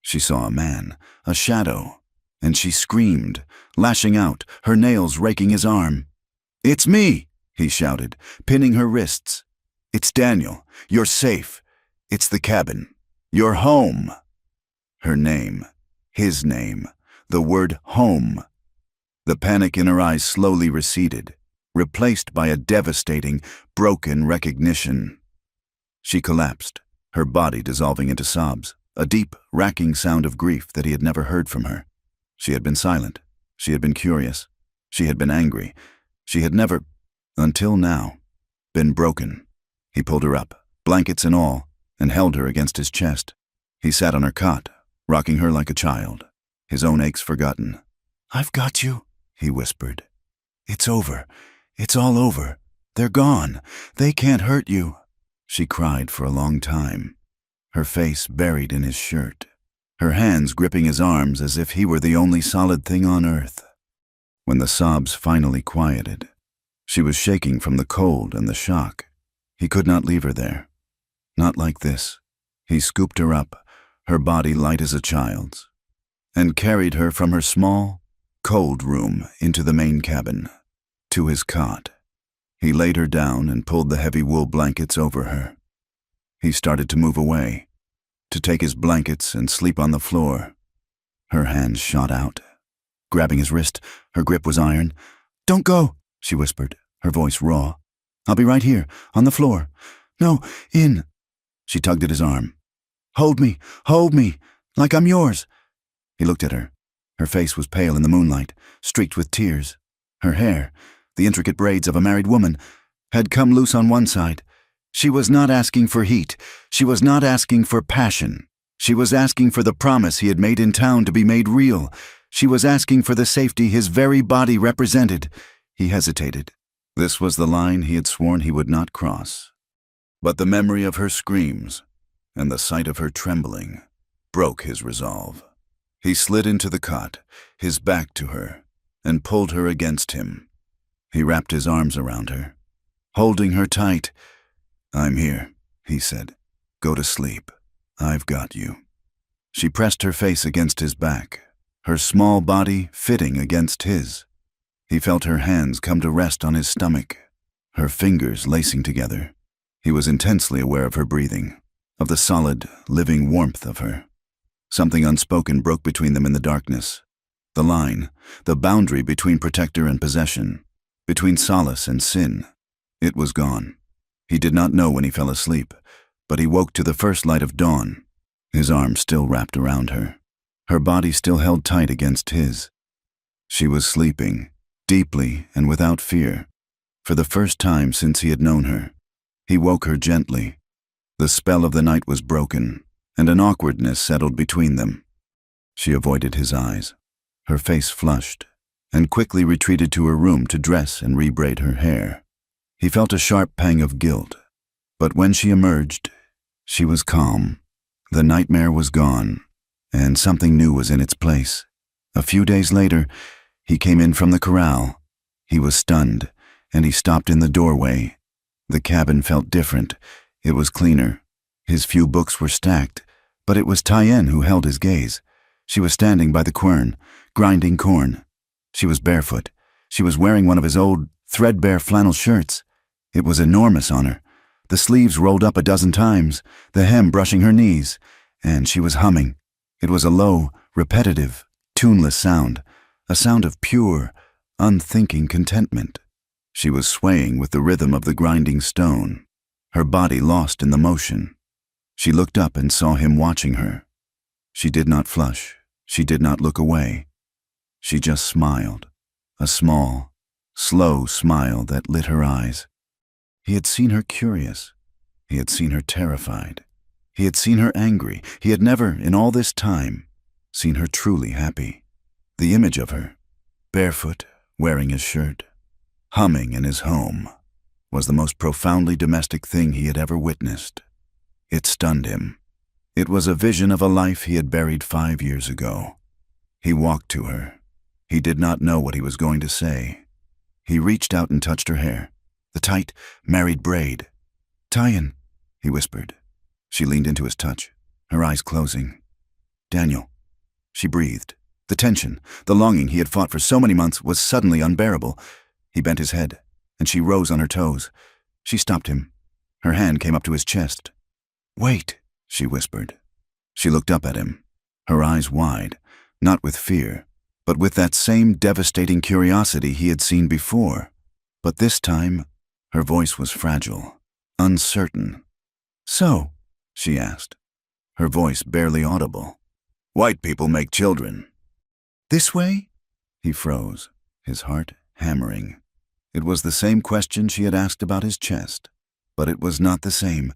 She saw a man, a shadow, and she screamed, lashing out, her nails raking his arm. "It's me," he shouted, pinning her wrists. "It's Daniel. You're safe. It's the cabin. You're home." Her name, his name, the word home. The panic in her eyes slowly receded, replaced by a devastating, broken recognition. She collapsed, her body dissolving into sobs. a deep, racking sound of grief that he had never heard from her. She had been silent. She had been curious. She had been angry. She had never, until now, been broken. He pulled her up, blankets and all, and held her against his chest. He sat on her cot, rocking her like a child, his own aches forgotten. "I've got you," he whispered. "It's over. It's all over. They're gone. They can't hurt you." She cried for a long time, her face buried in his shirt, her hands gripping his arms as if he were the only solid thing on earth. When the sobs finally quieted, she was shaking from the cold and the shock. He could not leave her there. Not like this. He scooped her up, her body light as a child's, and carried her from her small, cold room into the main cabin, to his cot. He laid her down and pulled the heavy wool blankets over her. He started to move away, to take his blankets and sleep on the floor. Her hands shot out, grabbing his wrist. Her grip was iron. "Don't go," she whispered, her voice raw. "I'll be right here, on the floor." "No, in." She tugged at his arm. Hold me, like I'm yours." He looked at her. Her face was pale in the moonlight, streaked with tears. Her hair, the intricate braids of a married woman, had come loose on one side. She was not asking for heat. She was not asking for passion. She was asking for the promise he had made in town to be made real. She was asking for the safety his very body represented. He hesitated. This was the line he had sworn he would not cross. But the memory of her screams and the sight of her trembling broke his resolve. He slid into the cot, his back to her, and pulled her against him. He wrapped his arms around her, holding her tight. "I'm here," he said. "Go to sleep. I've got you." She pressed her face against his back, her small body fitting against his. He felt her hands come to rest on his stomach, her fingers lacing together. He was intensely aware of her breathing, of the solid, living warmth of her. Something unspoken broke between them in the darkness. The line, the boundary between protector and possession, between solace and sin. It was gone. He did not know when he fell asleep, but he woke to the first light of dawn, his arms still wrapped around her, her body still held tight against his. She was sleeping, deeply and without fear, for the first time since he had known her. He woke her gently. The spell of the night was broken, and an awkwardness settled between them. She avoided his eyes. Her face flushed, and quickly retreated to her room to dress and rebraid her hair. He felt a sharp pang of guilt, but when she emerged, she was calm. The nightmare was gone, and something new was in its place. A few days later, he came in from the corral. He was stunned, and he stopped in the doorway. The cabin felt different. It was cleaner. His few books were stacked, but it was Tyen who held his gaze. She was standing by the quern, grinding corn. She was barefoot. She was wearing one of his old, threadbare flannel shirts. It was enormous on her, the sleeves rolled up a dozen times, the hem brushing her knees, and she was humming. It was a low, repetitive, tuneless sound, a sound of pure, unthinking contentment. She was swaying with the rhythm of the grinding stone, her body lost in the motion. She looked up and saw him watching her. She did not flush. She did not look away. She just smiled, a small, slow smile that lit her eyes. He had seen her curious. He had seen her terrified. He had seen her angry. He had never, in all this time, seen her truly happy. The image of her, barefoot, wearing his shirt, humming in his home, was the most profoundly domestic thing he had ever witnessed. It stunned him. It was a vision of a life he had buried 5 years ago. He walked to her. He did not know what he was going to say. He reached out and touched her hair, the tight, married braid. "Tyen," he whispered. She leaned into his touch, her eyes closing. "Daniel," she breathed. The tension, the longing he had fought for so many months was suddenly unbearable. He bent his head, and she rose on her toes. She stopped him. Her hand came up to his chest. "Wait," she whispered. She looked up at him, her eyes wide, not with fear, but with that same devastating curiosity he had seen before. But this time, her voice was fragile, uncertain. "So," she asked, her voice barely audible. "White people make children." "This way?" He froze, his heart hammering. It was the same question she had asked about his chest, but it was not the same.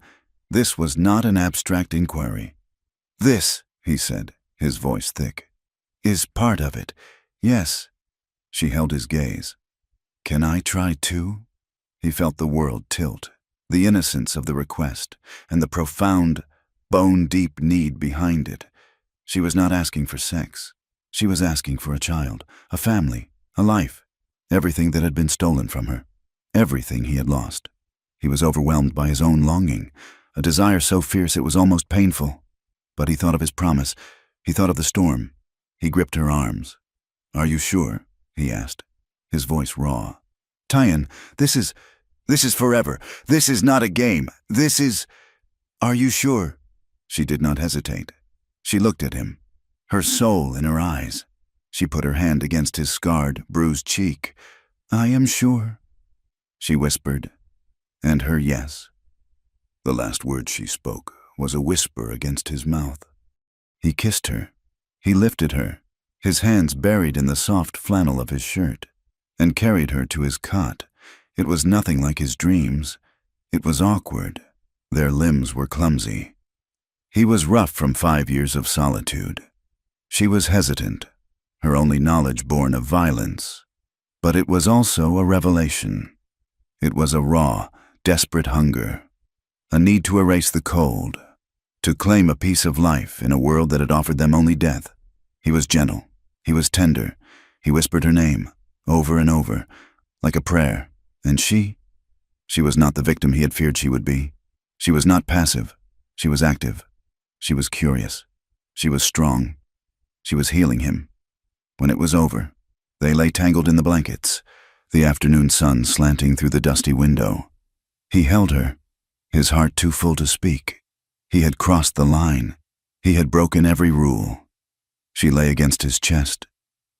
This was not an abstract inquiry. "This," he said, his voice thick, "is part of it. Yes." She held his gaze. "Can I try too?" He felt the world tilt, the innocence of the request, and the profound, bone-deep need behind it. She was not asking for sex. She was asking for a child, a family, a life, everything that had been stolen from her, everything he had lost. He was overwhelmed by his own longing, a desire so fierce it was almost painful. But he thought of his promise. He thought of the storm. He gripped her arms. "Are you sure?" he asked, his voice raw. "Tyan, this is forever. This is not a game. This is... Are you sure?" She did not hesitate. She looked at him, her soul in her eyes. She put her hand against his scarred, bruised cheek. "I am sure," she whispered, and her yes. The last word she spoke was a whisper against his mouth. He kissed her. He lifted her, his hands buried in the soft flannel of his shirt, and carried her to his cot. It was nothing like his dreams. It was awkward. Their limbs were clumsy. He was rough from 5 years of solitude. She was hesitant, her only knowledge born of violence. But it was also a revelation. It was a raw, desperate hunger, a need to erase the cold, to claim a piece of life in a world that had offered them only death. He was gentle. He was tender. He whispered her name, over and over, like a prayer. And she was not the victim he had feared she would be. She was not passive. She was active. She was curious. She was strong. She was healing him. When it was over, they lay tangled in the blankets, the afternoon sun slanting through the dusty window. He held her, his heart too full to speak. He had crossed the line. He had broken every rule. She lay against his chest,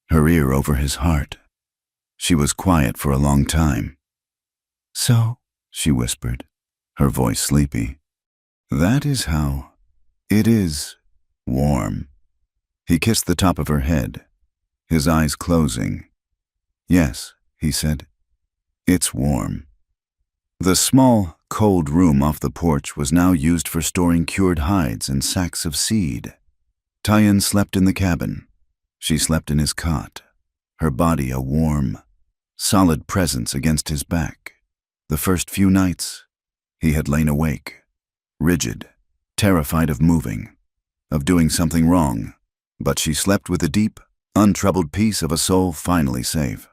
her ear over his heart. She was quiet for a long time. "So," she whispered, her voice sleepy. "That is how. It is warm." He kissed the top of her head, his eyes closing. "Yes," he said, "it's warm." The small, cold room off the porch was now used for storing cured hides and sacks of seed. Tyan slept in the cabin. She slept in his cot, her body a warm, solid presence against his back. The first few nights, he had lain awake, rigid, terrified of moving, of doing something wrong, but she slept with the deep, untroubled peace of a soul finally safe,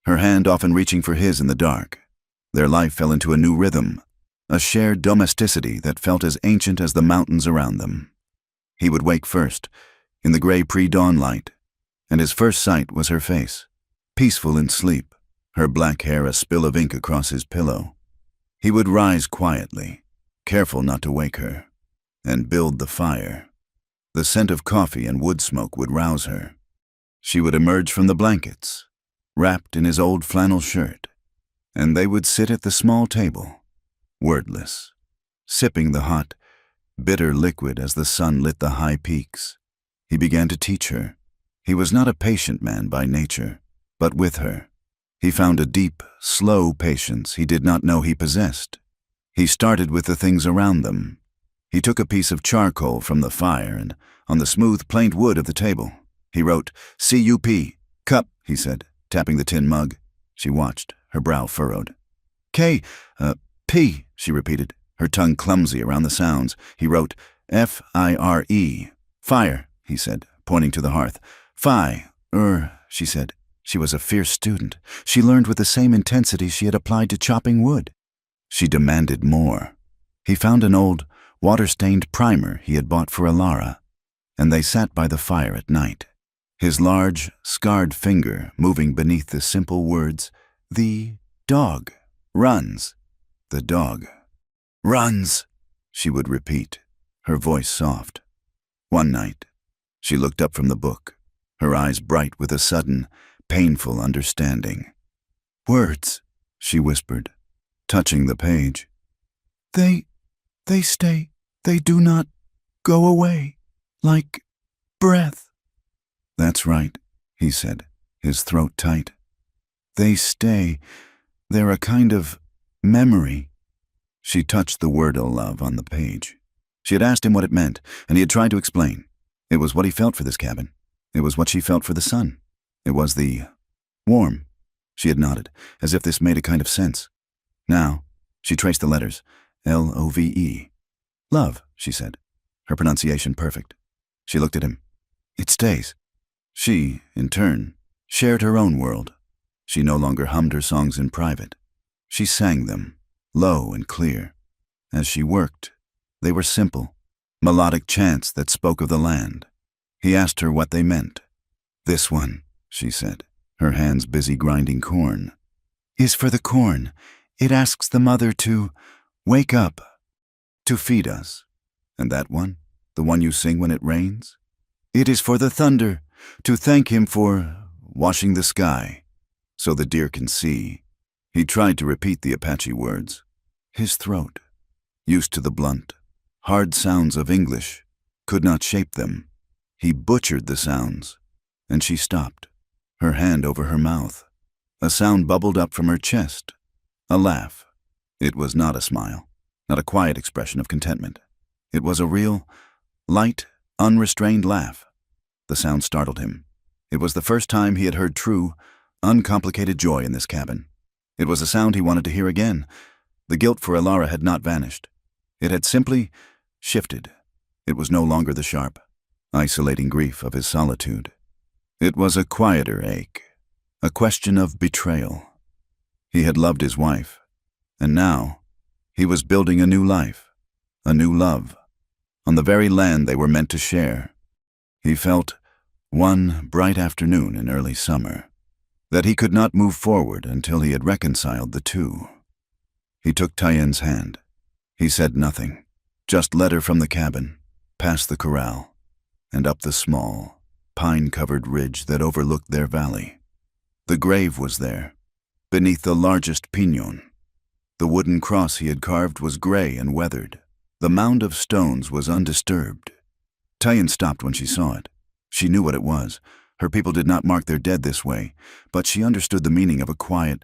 her hand often reaching for his in the dark. Their life fell into a new rhythm, a shared domesticity that felt as ancient as the mountains around them. He would wake first, in the gray pre-dawn light, and his first sight was her face, peaceful in sleep, her black hair a spill of ink across his pillow. He would rise quietly, careful not to wake her, and build the fire. The scent of coffee and wood smoke would rouse her. She would emerge from the blankets, wrapped in his old flannel shirt, and they would sit at the small table, wordless, sipping the hot, bitter liquid as the sun lit the high peaks. He began to teach her. He was not a patient man by nature, but with her, he found a deep, slow patience he did not know he possessed. He started with the things around them. He took a piece of charcoal from the fire, and on the smooth planed wood of the table, he wrote, "C-U-P, cup," he said, tapping the tin mug. She watched, her brow furrowed. P, she repeated, her tongue clumsy around the sounds. He wrote, F-I-R-E, fire, he said, pointing to the hearth. Fi, she said. She was a fierce student. She learned with the same intensity she had applied to chopping wood. She demanded more. He found an old, water-stained primer he had bought for Alara, and they sat by the fire at night, his large, scarred finger moving beneath the simple words, "The dog runs." The dog runs, she would repeat, her voice soft. One night, she looked up from the book, her eyes bright with a sudden, painful understanding. "Words," she whispered, touching the page. They stay. They do not." go away, like breath." "That's right," he said, his throat tight. "They stay. They're a kind of memory." She touched the word love on the page. She had asked him what it meant, and he had tried to explain. It was what he felt for this cabin. It was what she felt for the sun. It was the warm. She had nodded, as if this made a kind of sense. Now, she traced the letters. Love. "Love," she said, her pronunciation perfect. She looked at him. "It stays." She, in turn, shared her own world. She no longer hummed her songs in private. She sang them, low and clear. As she worked, they were simple, melodic chants that spoke of the land. He asked her what they meant. "This one," she said, her hands busy grinding corn, "is for the corn. It asks the mother to wake up, to feed us." "And that one, the one you sing when it rains?" "It is for the thunder, to thank him for washing the sky, so the deer can see." He tried to repeat the Apache words. His throat, used to the blunt, hard sounds of English, could not shape them. He butchered the sounds, and she stopped, her hand over her mouth. A sound bubbled up from her chest. A laugh. It was not a smile, not a quiet expression of contentment. It was a real, light, unrestrained laugh. The sound startled him. It was the first time he had heard true, uncomplicated joy in this cabin. It was a sound he wanted to hear again. The guilt for Elara had not vanished. It had simply shifted. It was no longer the sharp, isolating grief of his solitude. It was a quieter ache, a question of betrayal. He had loved his wife, and now he was building a new life, a new love, on the very land they were meant to share. He felt, one bright afternoon in early summer, that he could not move forward until he had reconciled the two. He took Tyen's hand. He said nothing, just led her from the cabin, past the corral, and up the small, pine-covered ridge that overlooked their valley. The grave was there, beneath the largest piñón. The wooden cross he had carved was gray and weathered. The mound of stones was undisturbed. Tyen stopped when she saw it. She knew what it was. Her people did not mark their dead this way, but she understood the meaning of a quiet,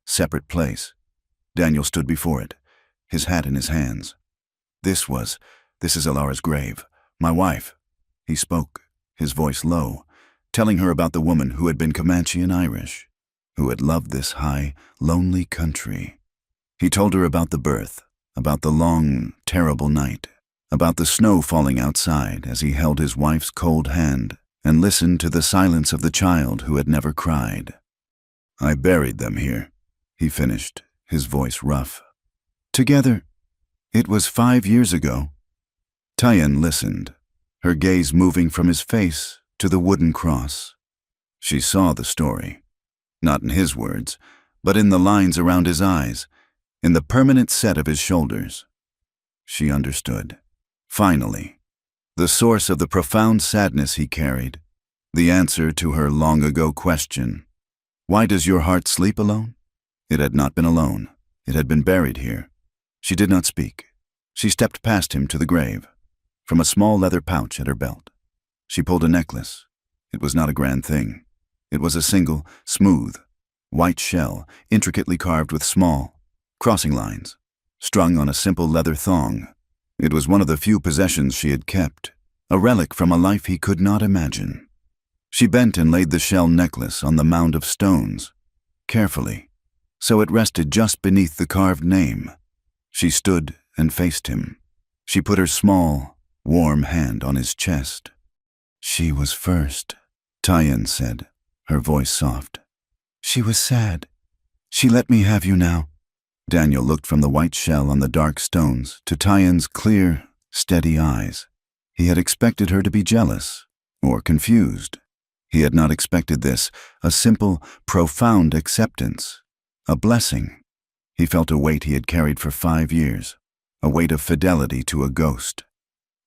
separate place. Daniel stood before it, his hat in his hands. This is Elara's grave, my wife." He spoke, his voice low, telling her about the woman who had been Comanche and Irish, who had loved this high, lonely country. He told her about the birth, about the long, terrible night, about the snow falling outside as he held his wife's cold hand and listened to the silence of the child who had never cried. "I buried them here," he finished, his voice rough. "Together. It was 5 years ago." Tyen listened, her gaze moving from his face to the wooden cross. She saw the story, not in his words, but in the lines around his eyes, in the permanent set of his shoulders. She understood. Finally, the source of the profound sadness he carried, the answer to her long-ago question, "Why does your heart sleep alone?" It had not been alone. It had been buried here. She did not speak. She stepped past him to the grave. From a small leather pouch at her belt, she pulled a necklace. It was not a grand thing. It was a single, smooth, white shell, intricately carved with small, crossing lines, strung on a simple leather thong. It was one of the few possessions she had kept, a relic from a life he could not imagine. She bent and laid the shell necklace on the mound of stones, carefully, so it rested just beneath the carved name. She stood and faced him. She put her small, warm hand on his chest. "She was first," Tyen said, her voice soft. "She was sad. She let me have you now." Daniel looked from the white shell on the dark stones to Tyen's clear, steady eyes. He had expected her to be jealous or confused. He had not expected this, a simple, profound acceptance, a blessing. He felt a weight he had carried for 5 years, a weight of fidelity to a ghost.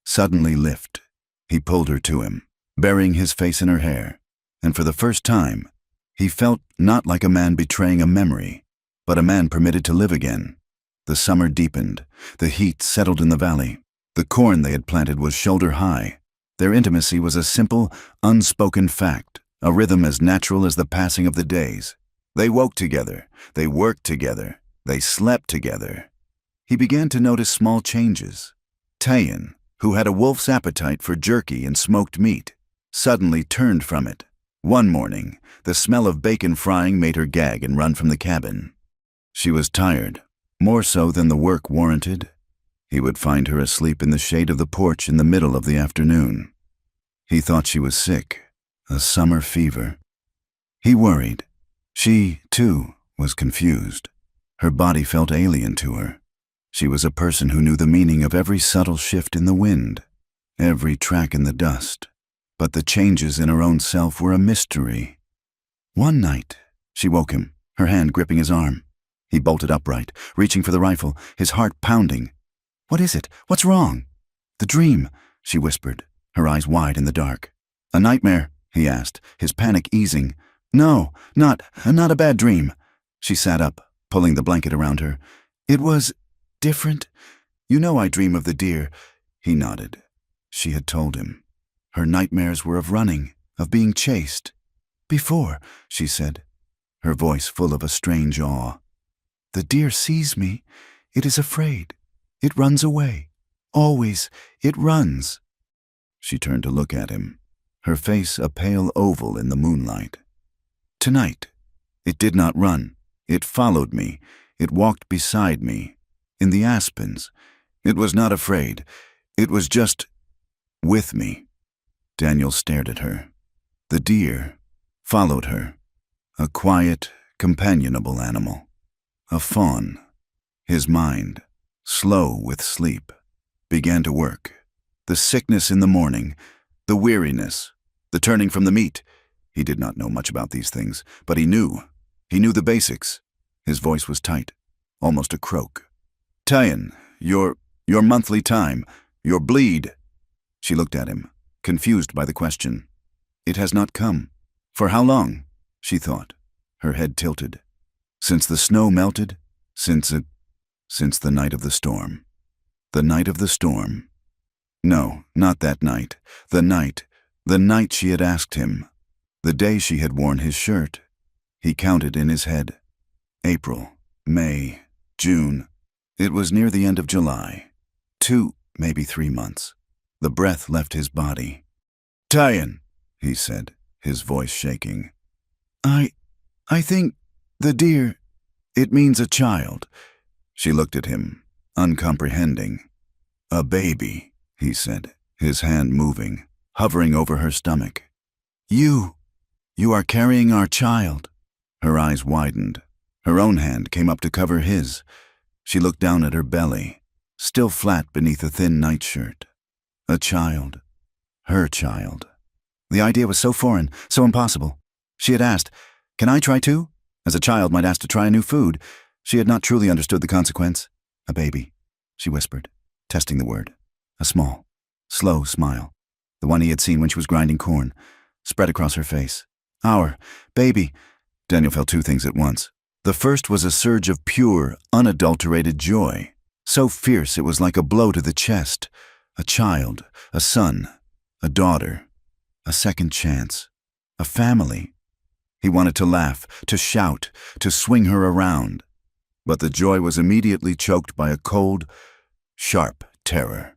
Suddenly lift, he pulled her to him, burying his face in her hair, and for the first time, he felt not like a man betraying a memory, but a man permitted to live again. The summer deepened, the heat settled in the valley. The corn they had planted was shoulder high. Their intimacy was a simple, unspoken fact, a rhythm as natural as the passing of the days. They woke together, they worked together, they slept together. He began to notice small changes. Tayan, who had a wolf's appetite for jerky and smoked meat, suddenly turned from it. One morning, the smell of bacon frying made her gag and run from the cabin. She was tired, more so than the work warranted. He would find her asleep in the shade of the porch in the middle of the afternoon. He thought she was sick, a summer fever. He worried. She, too, was confused. Her body felt alien to her. She was a person who knew the meaning of every subtle shift in the wind, every track in the dust. But the changes in her own self were a mystery. One night, she woke him, her hand gripping his arm. He bolted upright, reaching for the rifle, his heart pounding. "What is it? What's wrong?" "The dream," she whispered, her eyes wide in the dark. "A nightmare?" he asked, his panic easing. "No, not a bad dream." She sat up, pulling the blanket around her. "It was different. You know I dream of the deer." He nodded. She had told him. Her nightmares were of running, of being chased. "Before," she said, her voice full of a strange awe. "The deer sees me. It is afraid. It runs away. Always, it runs." She turned to look at him, her face a pale oval in the moonlight. "Tonight, it did not run. It followed me. It walked beside me. In the aspens. It was not afraid. It was just with me." Daniel stared at her. The deer followed her, a quiet, companionable animal, a fawn. His mind, slow with sleep, began to work. The sickness in the morning, the weariness, the turning from the meat. He did not know much about these things, but he knew. He knew the basics. His voice was tight, almost a croak. "Tayan, your monthly time, your bleed." She looked at him, confused by the question. "It has not come. For how long?" she thought, her head tilted. "Since the snow melted? Since the night of the storm." The night of the storm. No, not that night. The night she had asked him. The day she had worn his shirt. He counted in his head. April, May, June. It was near the end of July. 2, maybe 3 months. The breath left his body. "Tayan," he said, his voice shaking. I think the deer, it means a child." She looked at him, uncomprehending. "A baby," he said, his hand moving, hovering over her stomach. You are carrying our child." Her eyes widened. Her own hand came up to cover his. She looked down at her belly, still flat beneath a thin nightshirt. A child. Her child. The idea was so foreign, so impossible. She had asked, "Can I try too?" As a child might ask to try a new food. She had not truly understood the consequence. "A baby," she whispered, testing the word. A small, slow smile, the one he had seen when she was grinding corn, spread across her face. "Our baby." Daniel felt two things at once. The first was a surge of pure, unadulterated joy, so fierce it was like a blow to the chest. A child, a son, a daughter, a second chance, a family. He wanted to laugh, to shout, to swing her around. But the joy was immediately choked by a cold, sharp terror.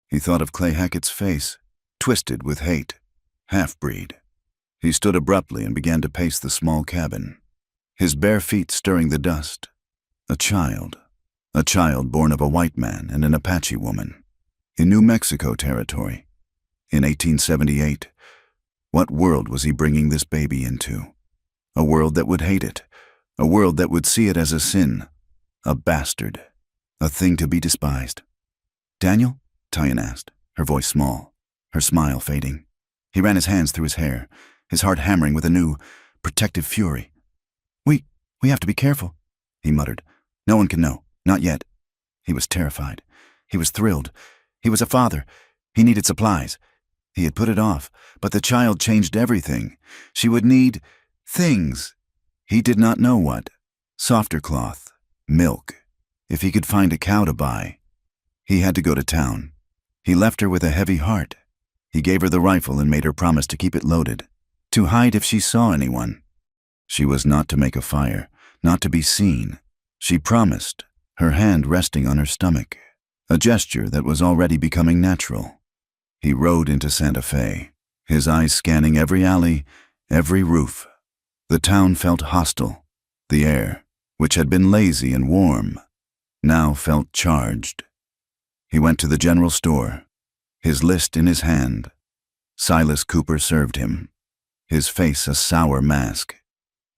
He thought of Clay Hackett's face, twisted with hate. Half-breed. He stood abruptly and began to pace the small cabin, his bare feet stirring the dust. A child born of a white man and an Apache woman, in New Mexico territory, in 1878. What world was he bringing this baby into? A world that would hate it, a world that would see it as a sin, a bastard, a thing to be despised. "Daniel?" Tayan asked, her voice small, her smile fading. He ran his hands through his hair, his heart hammering with a new, protective fury. We have to be careful," he muttered. "No one can know, not yet." He was terrified. He was thrilled. He was a father. He needed supplies. He had put it off, but the child changed everything. She would need things. He did not know what. Softer cloth, milk. If he could find a cow to buy. He had to go to town. He left her with a heavy heart. He gave her the rifle and made her promise to keep it loaded, to hide if she saw anyone. She was not to make a fire, not to be seen. She promised, her hand resting on her stomach, a gesture that was already becoming natural. He rode into Santa Fe, his eyes scanning every alley, every roof. The town felt hostile. The air, which had been lazy and warm, now felt charged. He went to the general store, his list in his hand. Silas Cooper served him, his face a sour mask.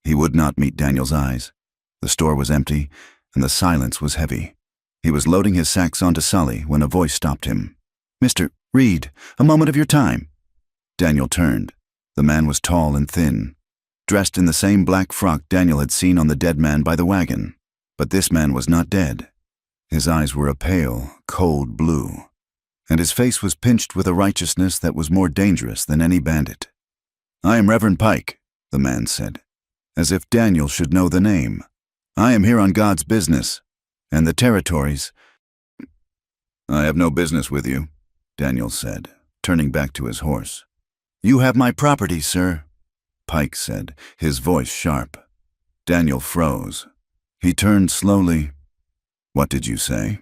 He would not meet Daniel's eyes. The store was empty, and the silence was heavy. He was loading his sacks onto Sully when a voice stopped him. "Mr. Reed, a moment of your time." Daniel turned. The man was tall and thin, dressed in the same black frock Daniel had seen on the dead man by the wagon. But this man was not dead. His eyes were a pale, cold blue, and his face was pinched with a righteousness that was more dangerous than any bandit. "I am Reverend Pike," the man said, as if Daniel should know the name. "I am here on God's business, and the territories." "I have no business with you," Daniel said, turning back to his horse. "You have my property, sir," Pike said, his voice sharp. Daniel froze. He turned slowly. "What did you say?"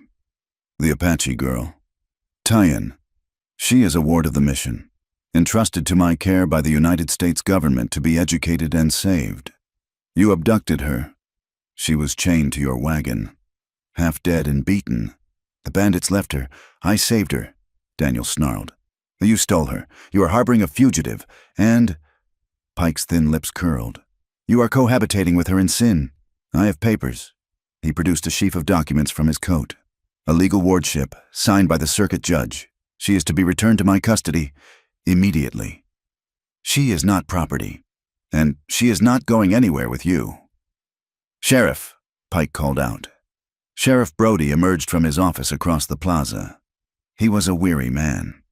"The Apache girl. Tyan. She is a ward of the mission, entrusted to my care by the United States government to be educated and saved. You abducted her. She was chained to your wagon, half dead and beaten. The bandits left her. I saved her," Daniel snarled. "You stole her. You are harboring a fugitive, and—" Pike's thin lips curled. "You are cohabitating with her in sin. I have papers." He produced a sheaf of documents from his coat. "A legal wardship, signed by the circuit judge. She is to be returned to my custody immediately. She is not property, and she is not going anywhere with you." "Sheriff," Pike called out. Sheriff Brody emerged from his office across the plaza. He was a weary man,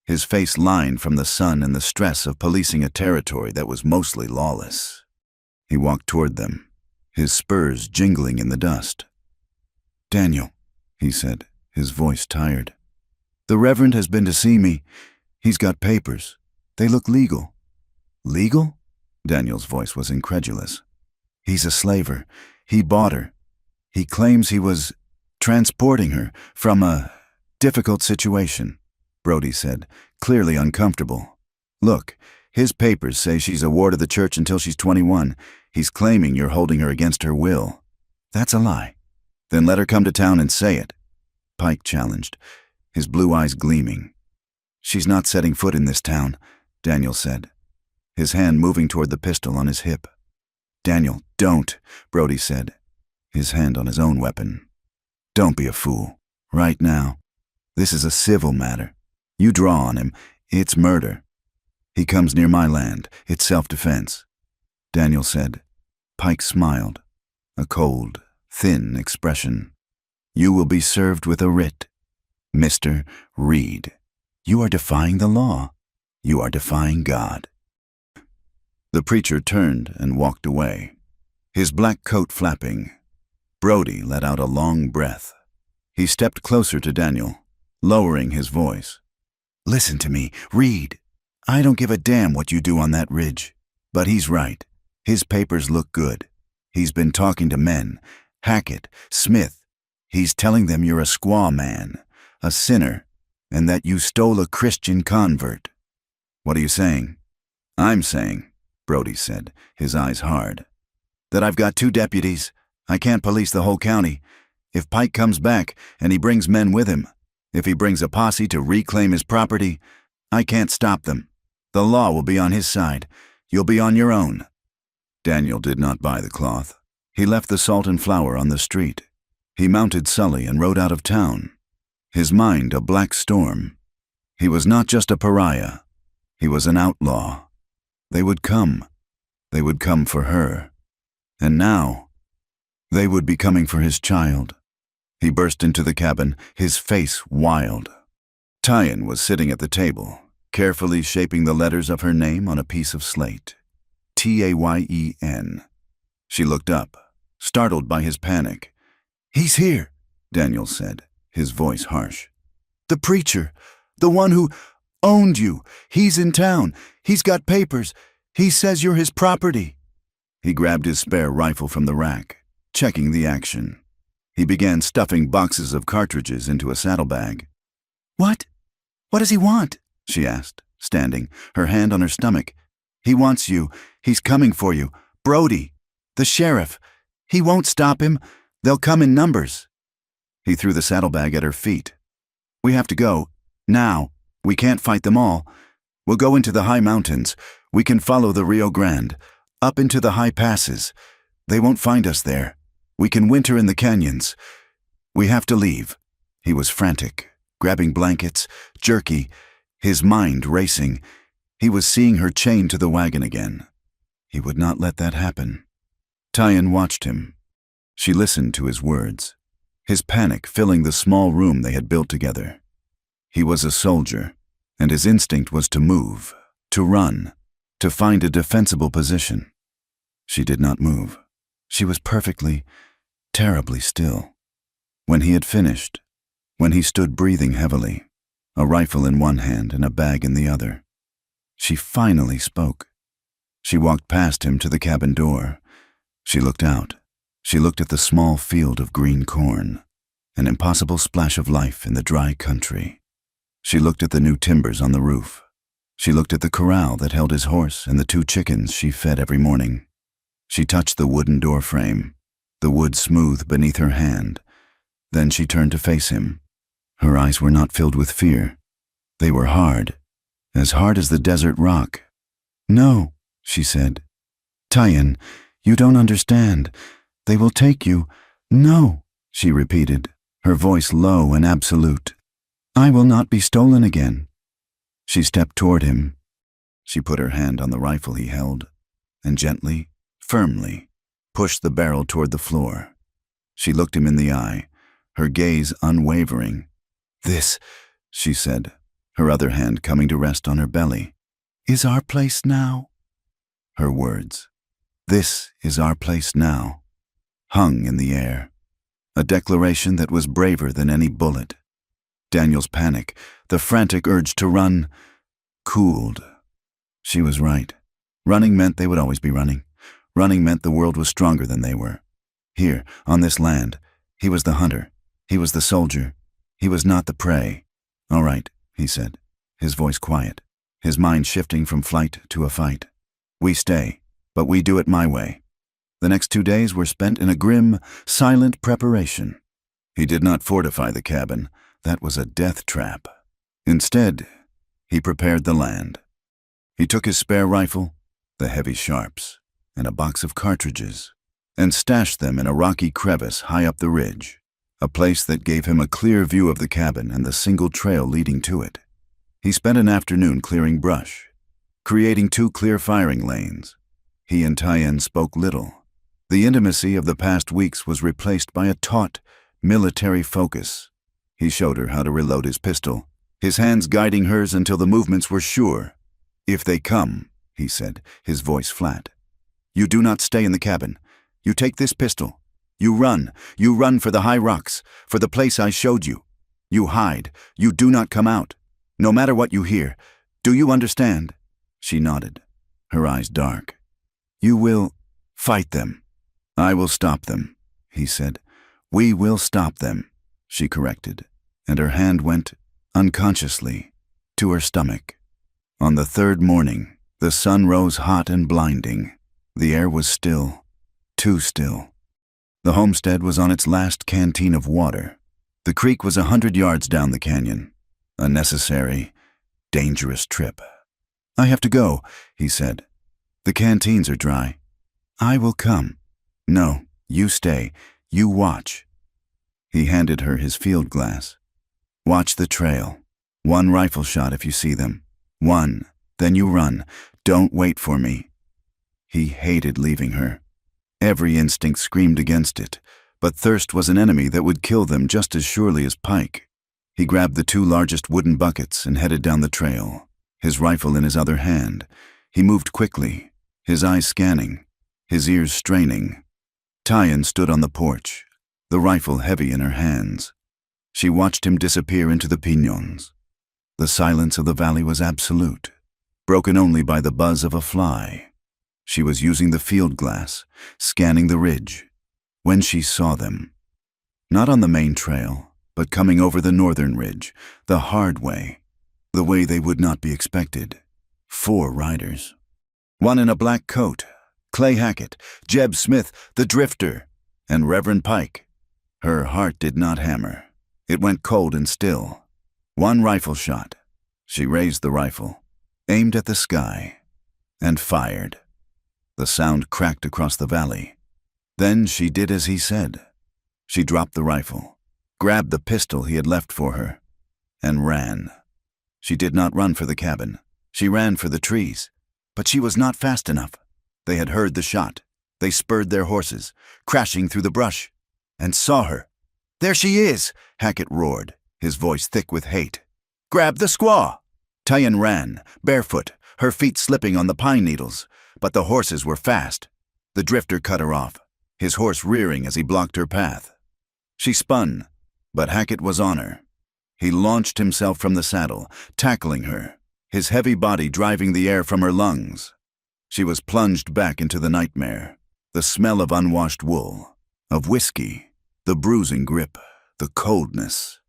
his face lined from the sun and the stress of policing a territory that was mostly lawless. He walked toward them, his spurs jingling in the dust. "Daniel," he said, his voice tired. "The Reverend has been to see me. He's got papers. They look legal." "Legal?" Daniel's voice was incredulous. "He's a slaver. He bought her. He claims he was transporting her from a difficult situation," Brody said, clearly uncomfortable. "Look, his papers say she's a ward of the church until she's 21. He's claiming you're holding her against her will." "That's a lie." "Then let her come to town and say it," Pike challenged, his blue eyes gleaming. "She's not setting foot in this town," Daniel said, his hand moving toward the pistol on his hip. "Daniel, don't," Brody said, his hand on his own weapon. "Don't be a fool. Right now. This is a civil matter. You draw on him, it's murder. He comes near my land, it's self-defense." Daniel said. Pike smiled, a cold, thin expression. "You will be served with a writ. Mr. Reed, you are defying the law. You are defying God." The preacher turned and walked away, his black coat flapping. Brody let out a long breath. He stepped closer to Daniel, lowering his voice. "Listen to me, Reed. I don't give a damn what you do on that ridge. But he's right. His papers look good. He's been talking to men, Hackett, Smith. He's telling them you're a squaw man, a sinner, and that you stole a Christian convert." "What are you saying?" "I'm saying," Brody said, his eyes hard, "that I've got 2 deputies. I can't police the whole county. If Pike comes back and he brings men with him, if he brings a posse to reclaim his property, I can't stop them. The law will be on his side. You'll be on your own." Daniel did not buy the cloth. He left the salt and flour on the street. He mounted Sully and rode out of town, his mind a black storm. He was not just a pariah. He was an outlaw. They would come. They would come for her. And now, they would be coming for his child. He burst into the cabin, his face wild. Tyan was sitting at the table, carefully shaping the letters of her name on a piece of slate. Tayyen. She looked up, startled by his panic. "He's here," Daniel said, his voice harsh. "The preacher. The one who owned you. He's in town. He's got papers. He says you're his property." He grabbed his spare rifle from the rack, checking the action. He began stuffing boxes of cartridges into a saddlebag. "What? What does he want?" she asked, standing, her hand on her stomach. "He wants you. He's coming for you. Brody. The sheriff. He won't stop him. They'll come in numbers." He threw the saddlebag at her feet. "We have to go. Now. We can't fight them all. We'll go into the high mountains. We can follow the Rio Grande, up into the high passes. They won't find us there. We can winter in the canyons. We have to leave." He was frantic, grabbing blankets, jerky, his mind racing. He was seeing her chained to the wagon again. He would not let that happen. Tyan watched him. She listened to his words, his panic filling the small room they had built together. He was a soldier, and his instinct was to move, to run, to find a defensible position. She did not move. She was perfectly, terribly still. When he had finished, when he stood breathing heavily, a rifle in one hand and a bag in the other, she finally spoke. She walked past him to the cabin door. She looked out. She looked at the small field of green corn, an impossible splash of life in the dry country. She looked at the new timbers on the roof. She looked at the corral that held his horse and the 2 chickens she fed every morning. She touched the wooden door frame, the wood smooth beneath her hand. Then she turned to face him. Her eyes were not filled with fear. They were hard as the desert rock. "No," she said. "Tyan, you don't understand. They will take you." "No," she repeated, her voice low and absolute. "I will not be stolen again." She stepped toward him. She put her hand on the rifle he held, and gently, firmly, pushed the barrel toward the floor. She looked him in the eye, her gaze unwavering. "This," she said, her other hand coming to rest on her belly, "is our place now." Her words, "This is our place now," hung in the air, a declaration that was braver than any bullet. Daniel's panic, the frantic urge to run, cooled. She was right. Running meant they would always be running. Running meant the world was stronger than they were. Here, on this land, he was the hunter. He was the soldier. He was not the prey. "All right," he said, his voice quiet, his mind shifting from flight to a fight. "We stay, but we do it my way." The next 2 days were spent in a grim, silent preparation. He did not fortify the cabin. That was a death trap. Instead, he prepared the land. He took his spare rifle, the heavy sharps, and a box of cartridges, and stashed them in a rocky crevice high up the ridge, a place that gave him a clear view of the cabin and the single trail leading to it. He spent an afternoon clearing brush, creating 2 clear firing lanes. He and Tyan spoke little. The intimacy of the past weeks was replaced by a taut, military focus. He showed her how to reload his pistol, his hands guiding hers until the movements were sure. "If they come," he said, his voice flat, "you do not stay in the cabin. You take this pistol. You run for the high rocks, for the place I showed you. You hide. You do not come out. No matter what you hear. Do you understand?" She nodded, her eyes dark. "You will fight them. I will stop them," he said. "We will stop them," she corrected, and her hand went, unconsciously, to her stomach. On the 3rd morning, the sun rose hot and blinding. The air was still, too still. The homestead was on its last canteen of water. The creek was 100 yards down the canyon, a necessary, dangerous trip. "I have to go," he said. "The canteens are dry." "I will come." "No, you stay. You watch." He handed her his field glass. "Watch the trail. 1 rifle shot if you see them. 1. Then you run. Don't wait for me." He hated leaving her. Every instinct screamed against it, but thirst was an enemy that would kill them just as surely as pike. He grabbed the 2 largest wooden buckets and headed down the trail, his rifle in his other hand. He moved quickly, his eyes scanning, his ears straining. Tyan stood on the porch, the rifle heavy in her hands. She watched him disappear into the piñons. The silence of the valley was absolute, broken only by the buzz of a fly. She was using the field glass, scanning the ridge, when she saw them. Not on the main trail, but coming over the northern ridge, the hard way, the way they would not be expected. 4 riders. One in a black coat, Clay Hackett, Jeb Smith, the drifter, and Reverend Pike. Her heart did not hammer. It went cold and still. 1 rifle shot. She raised the rifle, aimed at the sky, and fired. The sound cracked across the valley. Then she did as he said. She dropped the rifle, grabbed the pistol he had left for her, and ran. She did not run for the cabin. She ran for the trees. But she was not fast enough. They had heard the shot. They spurred their horses, crashing through the brush, and saw her. "There she is!" Hackett roared, his voice thick with hate. "Grab the squaw!" Tyen ran, barefoot, her feet slipping on the pine needles, but the horses were fast. The drifter cut her off, his horse rearing as he blocked her path. She spun, but Hackett was on her. He launched himself from the saddle, tackling her, his heavy body driving the air from her lungs. She was plunged back into the nightmare, the smell of unwashed wool, of whiskey, the bruising grip, the coldness.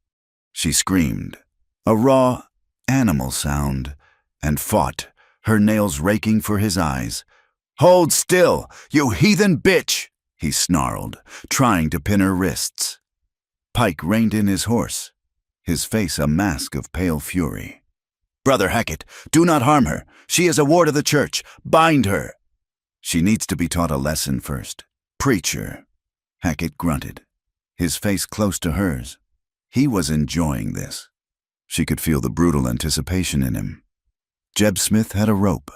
She screamed, a raw, animal sound, and fought, her nails raking for his eyes. "Hold still, you heathen bitch!" he snarled, trying to pin her wrists. Pike reined in his horse, his face a mask of pale fury. "Brother Hackett, do not harm her. She is a ward of the church. Bind her." "She needs to be taught a lesson first. Preacher." Hackett grunted, his face close to hers. He was enjoying this. She could feel the brutal anticipation in him. Jeb Smith had a rope.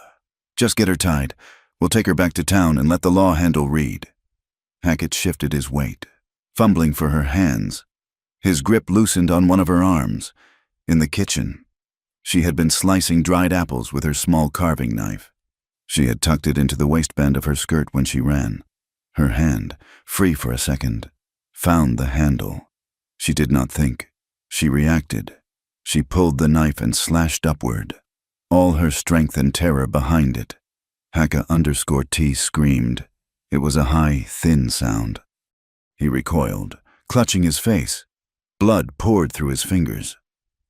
"Just get her tied. We'll take her back to town and let the law handle Reed." Hackett shifted his weight, fumbling for her hands. His grip loosened on one of her arms. In the kitchen, she had been slicing dried apples with her small carving knife. She had tucked it into the waistband of her skirt when she ran. Her hand, free for a second, found the handle. She did not think. She reacted. She pulled the knife and slashed upward, all her strength and terror behind it. Haka_T screamed. It was a high, thin sound. He recoiled, clutching his face. Blood poured through his fingers.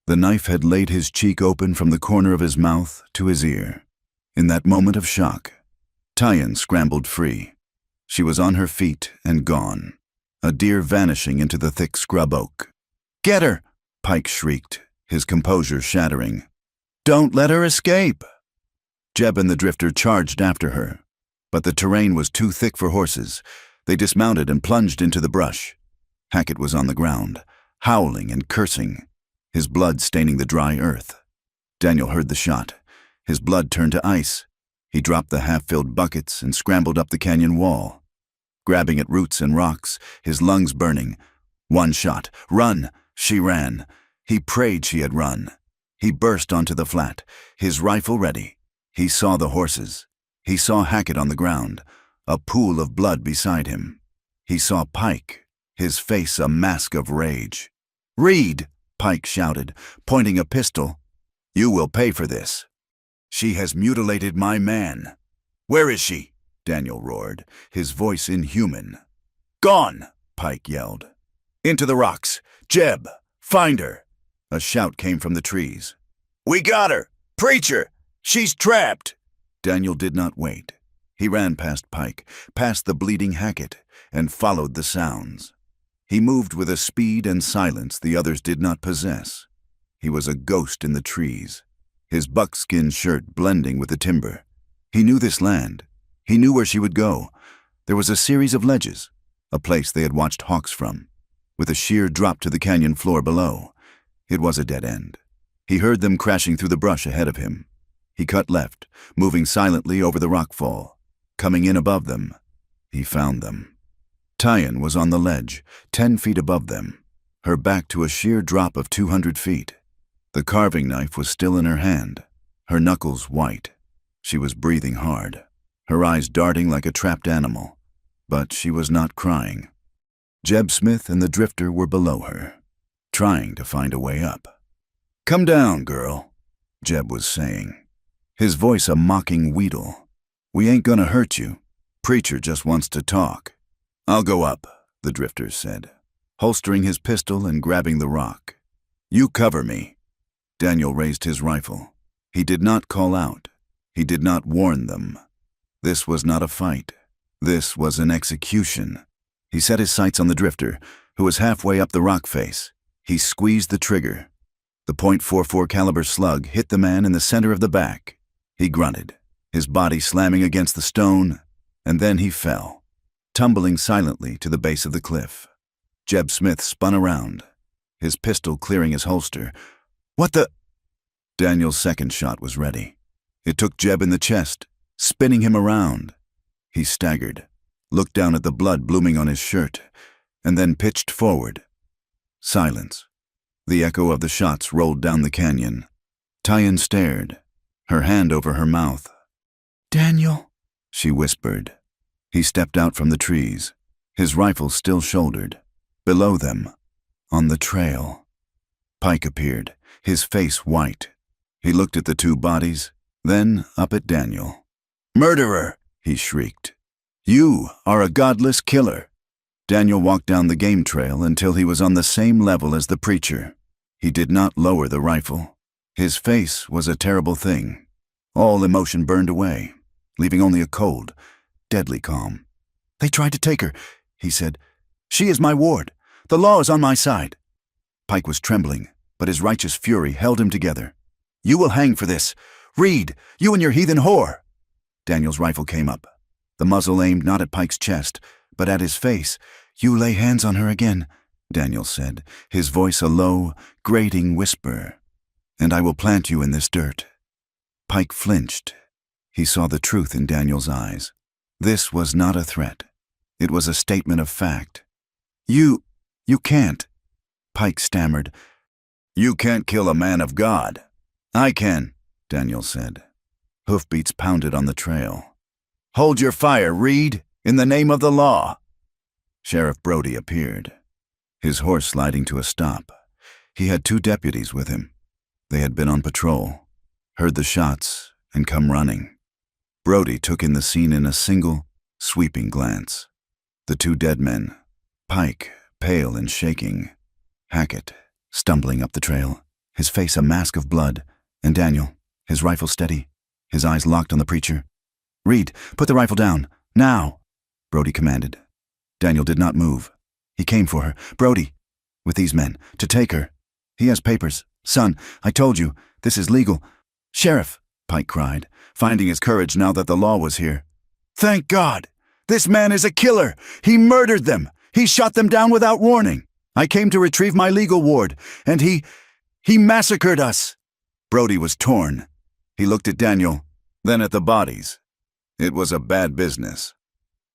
The knife had laid his cheek open from the corner of his mouth to his ear. In that moment of shock, Tyen scrambled free. She was on her feet and gone, a deer vanishing into the thick scrub oak. "Get her!" Pike shrieked, his composure shattering. "Don't let her escape!" Jeb and the drifter charged after her, but the terrain was too thick for horses. They dismounted and plunged into the brush. Hackett was on the ground, howling and cursing, his blood staining the dry earth. Daniel heard the shot. His blood turned to ice. He dropped the half-filled buckets and scrambled up the canyon wall, grabbing at roots and rocks, his lungs burning. One shot. "Run!" She ran. He prayed she had run. He burst onto the flat, his rifle ready. He saw the horses. He saw Hackett on the ground, a pool of blood beside him. He saw Pike, his face a mask of rage. "Reed!" Pike shouted, pointing a pistol. "You will pay for this. She has mutilated my man." "Where is she?" Daniel roared, his voice inhuman. "Gone!" Pike yelled. "Into the rocks! Jeb, find her!" A shout came from the trees. "We got her! Preacher! She's trapped!" Daniel did not wait. He ran past Pike, past the bleeding Hackett, and followed the sounds. He moved with a speed and silence the others did not possess. He was a ghost in the trees, his buckskin shirt blending with the timber. He knew this land. He knew where she would go. There was a series of ledges, a place they had watched hawks from, with a sheer drop to the canyon floor below. It was a dead end. He heard them crashing through the brush ahead of him. He cut left, moving silently over the rockfall. Coming in above them, he found them. Tyen was on the ledge, 10 feet above them, her back to a sheer drop of 200 feet. The carving knife was still in her hand, her knuckles white. She was breathing hard, her eyes darting like a trapped animal, but she was not crying. Jeb Smith and the drifter were below her, trying to find a way up. "Come down, girl," Jeb was saying, his voice a mocking wheedle. "We ain't gonna hurt you. Preacher just wants to talk." "I'll go up," the drifter said, holstering his pistol and grabbing the rock. "You cover me." Daniel raised his rifle. He did not call out. He did not warn them. This was not a fight. This was an execution. He set his sights on the drifter, who was halfway up the rock face. He squeezed the trigger. The .44 caliber slug hit the man in the center of the back. He grunted, his body slamming against the stone, and then he fell, tumbling silently to the base of the cliff. Jeb Smith spun around, his pistol clearing his holster. "What the—" Daniel's second shot was ready. It took Jeb in the chest, spinning him around. He staggered, looked down at the blood blooming on his shirt, and then pitched forward. Silence. The echo of the shots rolled down the canyon. Tyan stared, her hand over her mouth. "Daniel," she whispered. He stepped out from the trees, his rifle still shouldered. Below them, on the trail, Pike appeared, his face white. He looked at the two bodies, then up at Daniel. "Murderer!" he shrieked. "You are a godless killer." Daniel walked down the game trail until he was on the same level as the preacher. He did not lower the rifle. His face was a terrible thing. All emotion burned away, leaving only a cold, deadly calm. "They tried to take her," he said. "She is my ward. The law is on my side." Pike was trembling, but his righteous fury held him together. "You will hang for this. Reed, you and your heathen whore." Daniel's rifle came up, the muzzle aimed not at Pike's chest, but at his face. "You lay hands on her again," Daniel said, his voice a low, grating whisper, "and I will plant you in this dirt." Pike flinched. He saw the truth in Daniel's eyes. This was not a threat. It was a statement of fact. You can't," Pike stammered. "You can't kill a man of God." "I can," Daniel said. Hoofbeats pounded on the trail. "Hold your fire, Reed, in the name of the law." Sheriff Brody appeared, his horse sliding to a stop. He had two deputies with him. They had been on patrol, heard the shots, and come running. Brody took in the scene in a single, sweeping glance. The two dead men, Pike, pale and shaking, Hackett, stumbling up the trail, his face a mask of blood, and Daniel, his rifle steady, his eyes locked on the preacher. "Reed, put the rifle down, now," Brody commanded. Daniel did not move. He came for her. "Brody, with these men, to take her. He has papers. Son, I told you, this is legal." "Sheriff," Pike cried, finding his courage now that the law was here. "Thank God! This man is a killer! He murdered them! He shot them down without warning! I came to retrieve my legal ward, and he massacred us!" Brody was torn. He looked at Daniel, then at the bodies. It was a bad business.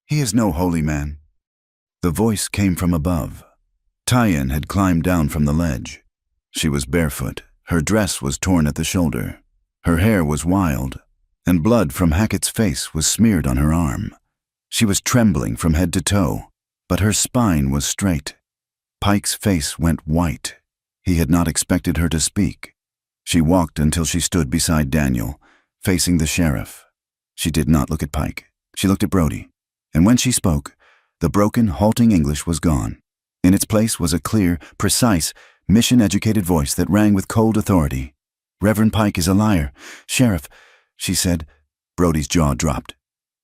"He is no holy man." The voice came from above. Tyan had climbed down from the ledge. She was barefoot. Her dress was torn at the shoulder. Her hair was wild, and blood from Hackett's face was smeared on her arm. She was trembling from head to toe, but her spine was straight. Pike's face went white. He had not expected her to speak. She walked until she stood beside Daniel, facing the sheriff. She did not look at Pike. She looked at Brody, and when she spoke, the broken, halting English was gone. In its place was a clear, precise, mission-educated voice that rang with cold authority. "Reverend Pike is a liar. Sheriff," she said. Brody's jaw dropped.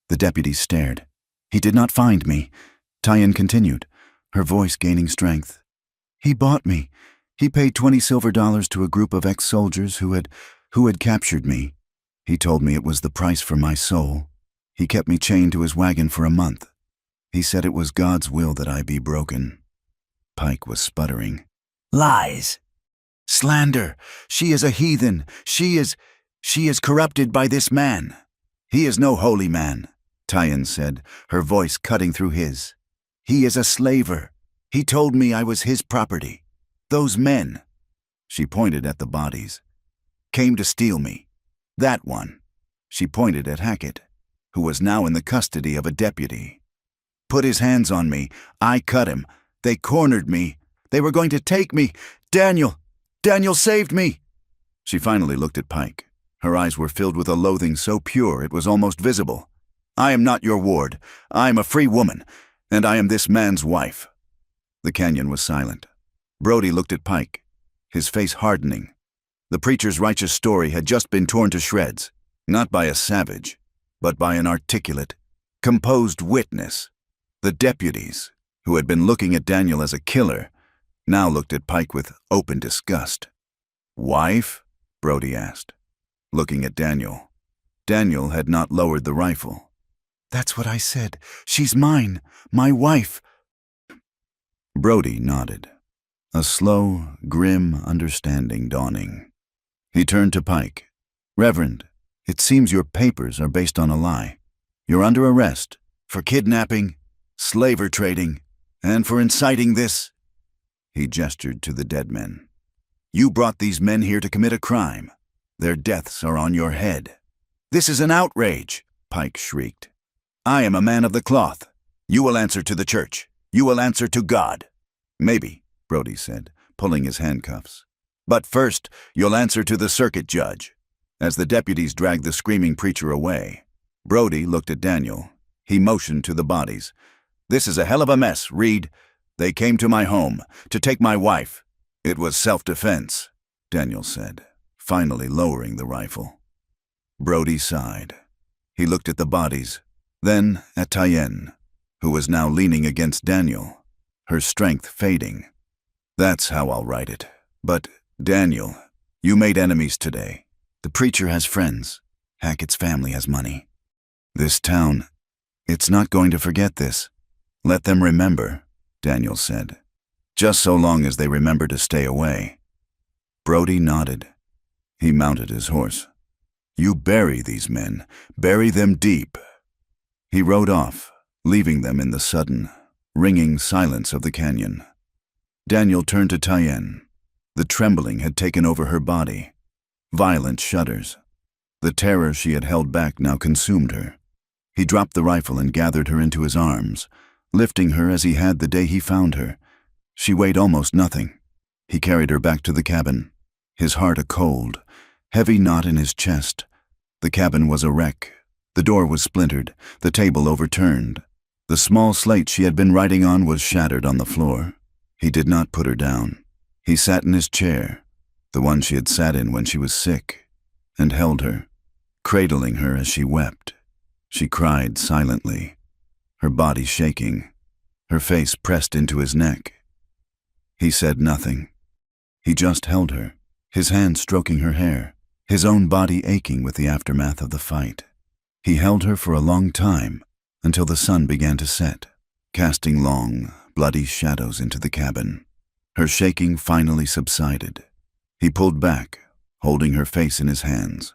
The deputies stared. "He did not find me," Tyan continued, her voice gaining strength. "He bought me. He paid $20 silver to a group of ex-soldiers who had captured me. He told me it was the price for my soul. He kept me chained to his wagon for a month. He said it was God's will that I be broken." Pike was sputtering. "Lies. Slander. She is a heathen. She is corrupted by this man." "He is no holy man," Tyan said, her voice cutting through his. "He is a slaver. He told me I was his property. Those men," she pointed at the bodies, "came to steal me. That one," she pointed at Hackett, who was now in the custody of a deputy, "put his hands on me. I cut him. They cornered me. They were going to take me. Daniel saved me." She finally looked at Pike. Her eyes were filled with a loathing so pure it was almost visible. "I am not your ward. I am a free woman, and I am this man's wife." The canyon was silent. Brody looked at Pike, his face hardening. The preacher's righteous story had just been torn to shreds, not by a savage, but by an articulate, composed witness. The deputies, who had been looking at Daniel as a killer, now looked at Pike with open disgust. "Wife?" Brody asked, looking at Daniel. Daniel had not lowered the rifle. "That's what I said. She's mine, my wife." Brody nodded, a slow, grim understanding dawning. He turned to Pike. "Reverend, it seems your papers are based on a lie. You're under arrest for kidnapping, slaver trading, and for inciting this." He gestured to the dead men. "You brought these men here to commit a crime. Their deaths are on your head." "This is an outrage," Pike shrieked. "I am a man of the cloth. You will answer to the church. You will answer to God." "Maybe," Brody said, pulling his handcuffs. "But first, you'll answer to the circuit judge." As the deputies dragged the screaming preacher away, Brody looked at Daniel. He motioned to the bodies. "This is a hell of a mess, Reed. They came to my home to take my wife." "It was self-defense," Daniel said, finally lowering the rifle. Brody sighed. He looked at the bodies, then at Tyen, who was now leaning against Daniel, her strength fading. "That's how I'll write it. But, Daniel, you made enemies today. The preacher has friends. Hackett's family has money. This town, it's not going to forget this. Let them remember," Daniel said. "Just so long as they remember to stay away." Brody nodded. He mounted his horse. "You bury these men. Bury them deep." He rode off, leaving them in the sudden, ringing silence of the canyon. Daniel turned to Tyen. The trembling had taken over her body. Violent shudders. The terror she had held back now consumed her. He dropped the rifle and gathered her into his arms, lifting her as he had the day he found her. She weighed almost nothing. He carried her back to the cabin, his heart a cold, heavy knot in his chest. The cabin was a wreck. The door was splintered, the table overturned. The small slate she had been writing on was shattered on the floor. He did not put her down. He sat in his chair, the one she had sat in when she was sick, and held her, cradling her as she wept. She cried silently, her body shaking, her face pressed into his neck. He said nothing. He just held her, his hand stroking her hair, his own body aching with the aftermath of the fight. He held her for a long time, until the sun began to set, casting long, bloody shadows into the cabin. Her shaking finally subsided. He pulled back, holding her face in his hands.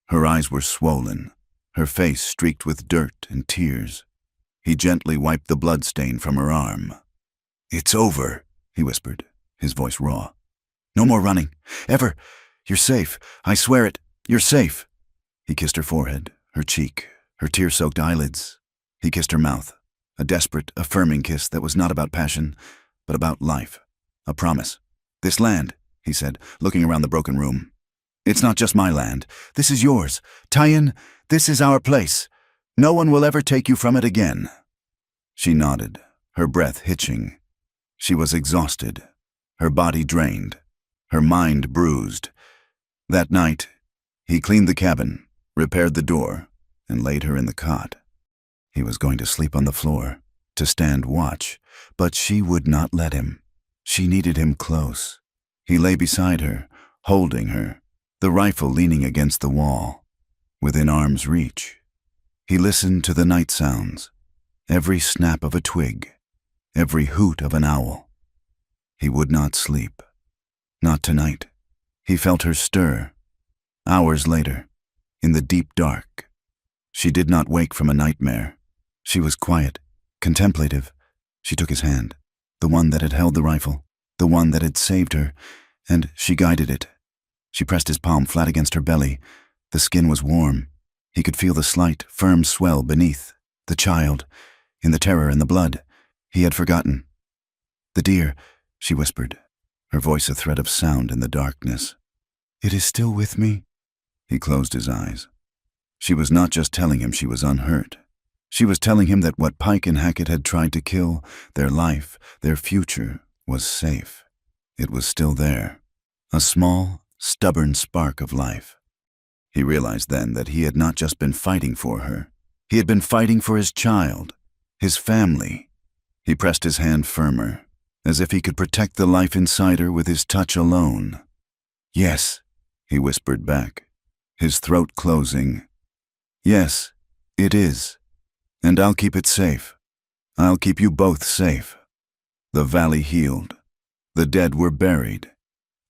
Her eyes were swollen, her face streaked with dirt and tears. He gently wiped the blood stain from her arm. "It's over," he whispered, his voice raw. "No more running. Ever. You're safe. I swear it. You're safe." He kissed her forehead, her cheek, her tear-soaked eyelids. He kissed her mouth, a desperate, affirming kiss that was not about passion, but about life, a promise. "This land," he said, looking around the broken room. "It's not just my land. This is yours. Tyen, this is our place. No one will ever take you from it again." She nodded, her breath hitching. She was exhausted, her body drained, her mind bruised. That night, he cleaned the cabin, repaired the door, and laid her in the cot. He was going to sleep on the floor, to stand watch, but she would not let him. She needed him close. He lay beside her, holding her, the rifle leaning against the wall, within arm's reach. He listened to the night sounds, every snap of a twig, every hoot of an owl. He would not sleep. Not tonight. He felt her stir. Hours later, in the deep dark. She did not wake from a nightmare. She was quiet, contemplative. She took his hand, the one that had held the rifle, the one that had saved her, and she guided it. She pressed his palm flat against her belly. The skin was warm. He could feel the slight, firm swell beneath. The child, in the terror and the blood, he had forgotten. "The deer," she whispered, her voice a thread of sound in the darkness. It is still with me? He closed his eyes. She was not just telling him she was unhurt. She was telling him that what Pike and Hackett had tried to kill, their life, their future, was safe. It was still there. A small, stubborn spark of life. He realized then that he had not just been fighting for her. He had been fighting for his child, his family. He pressed his hand firmer, as if he could protect the life inside her with his touch alone. Yes, he whispered back, his throat closing. Yes, it is. And I'll keep it safe. I'll keep you both safe. The valley healed. The dead were buried,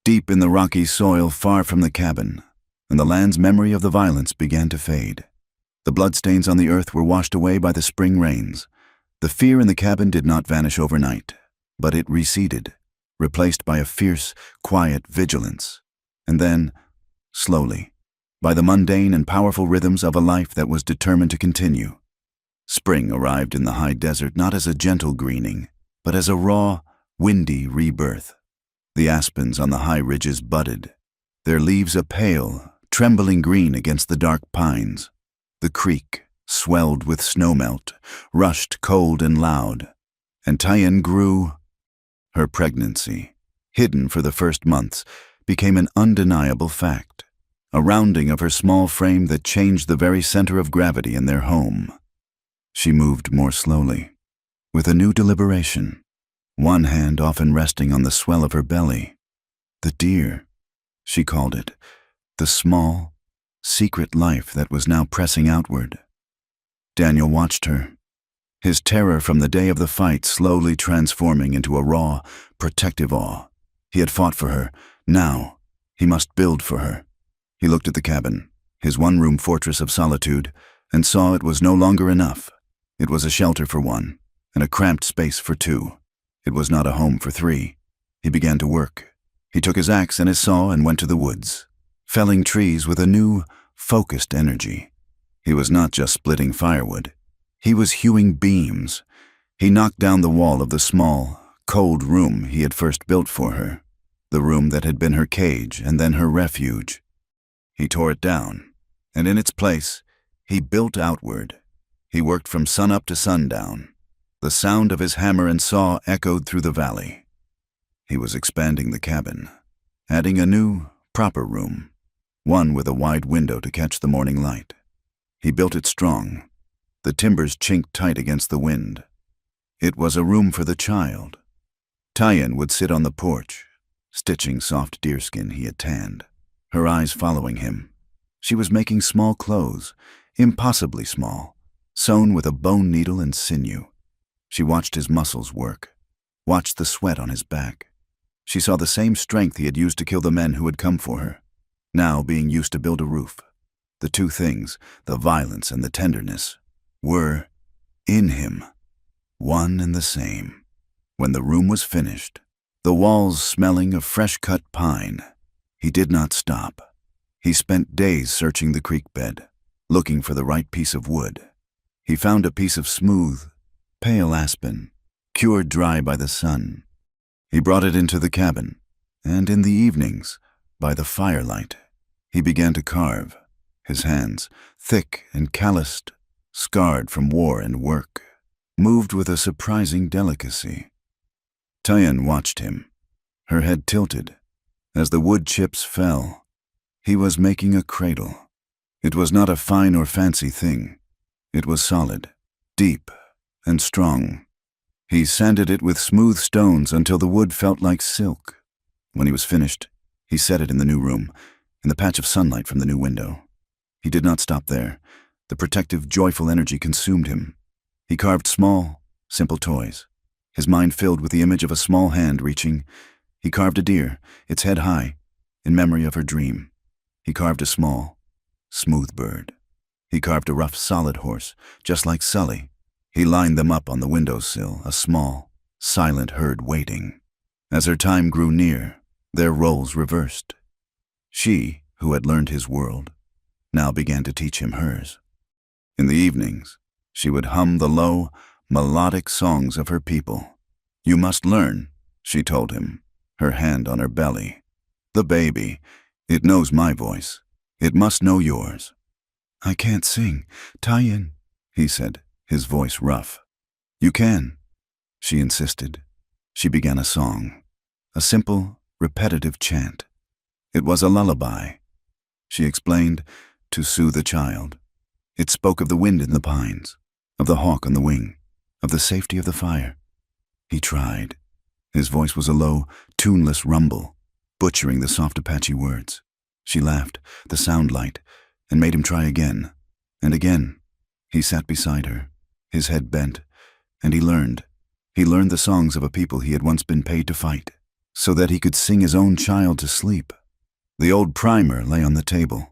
deep in the rocky soil far from the cabin, and the land's memory of the violence began to fade. The bloodstains on the earth were washed away by the spring rains. The fear in the cabin did not vanish overnight, but it receded, replaced by a fierce, quiet vigilance. And then, slowly, by the mundane and powerful rhythms of a life that was determined to continue. Spring arrived in the high desert not as a gentle greening, but as a raw, windy rebirth. The aspens on the high ridges budded, their leaves a pale, trembling green against the dark pines. The creek, swelled with snowmelt, rushed cold and loud, and Tyen grew. Her pregnancy, hidden for the first months, became an undeniable fact, a rounding of her small frame that changed the very center of gravity in their home. She moved more slowly, with a new deliberation, one hand often resting on the swell of her belly. The deer, she called it, the small, secret life that was now pressing outward. Daniel watched her, his terror from the day of the fight slowly transforming into a raw, protective awe. He had fought for her. Now, he must build for her. He looked at the cabin, his one-room fortress of solitude, and saw it was no longer enough. It was a shelter for one, and a cramped space for two. It was not a home for three. He began to work. He took his axe and his saw and went to the woods, felling trees with a new, focused energy. He was not just splitting firewood. He was hewing beams. He knocked down the wall of the small, cold room he had first built for her, the room that had been her cage and then her refuge. He tore it down, and in its place, he built outward. He worked from sunup to sundown. The sound of his hammer and saw echoed through the valley. He was expanding the cabin, adding a new, proper room, one with a wide window to catch the morning light. He built it strong. The timbers chinked tight against the wind. It was a room for the child. Tyen would sit on the porch, stitching soft deerskin he had tanned, her eyes following him. She was making small clothes, impossibly small, sewn with a bone needle and sinew. She watched his muscles work, watched the sweat on his back. She saw the same strength he had used to kill the men who had come for her, now being used to build a roof. The two things, the violence and the tenderness, were in him, one and the same. When the room was finished, the walls smelling of fresh-cut pine, he did not stop. He spent days searching the creek bed, looking for the right piece of wood. He found a piece of smooth, pale aspen, cured dry by the sun. He brought it into the cabin, and in the evenings, by the firelight, he began to carve, his hands, thick and calloused, scarred from war and work, moved with a surprising delicacy. Tyen watched him, her head tilted. As the wood chips fell, he was making a cradle. It was not a fine or fancy thing. It was solid, deep, and strong. He sanded it with smooth stones until the wood felt like silk. When he was finished, he set it in the new room, in the patch of sunlight from the new window. He did not stop there. The protective, joyful energy consumed him. He carved small, simple toys, his mind filled with the image of a small hand reaching. He carved a deer, its head high, in memory of her dream. He carved a small, smooth bird. He carved a rough, solid horse, just like Sully. He lined them up on the windowsill, a small, silent herd waiting. As her time grew near, their roles reversed. She, who had learned his world, now began to teach him hers. In the evenings, she would hum the low, melodic songs of her people. "You must learn," she told him, her hand on her belly. "The baby, It knows my voice. It must know yours. I can't sing. Tie in, he said, his voice rough. You can, she insisted. She began a song, a simple, repetitive chant. It was a lullaby, she explained, to soothe a child. It spoke of the wind in the pines, of the hawk on the wing, of the safety of the fire. He tried. His voice was a low, tuneless rumble, butchering the soft Apache words. She laughed, the sound light, and made him try again, and again. He sat beside her, his head bent, and he learned. He learned the songs of a people he had once been paid to fight, so that he could sing his own child to sleep. The old primer lay on the table,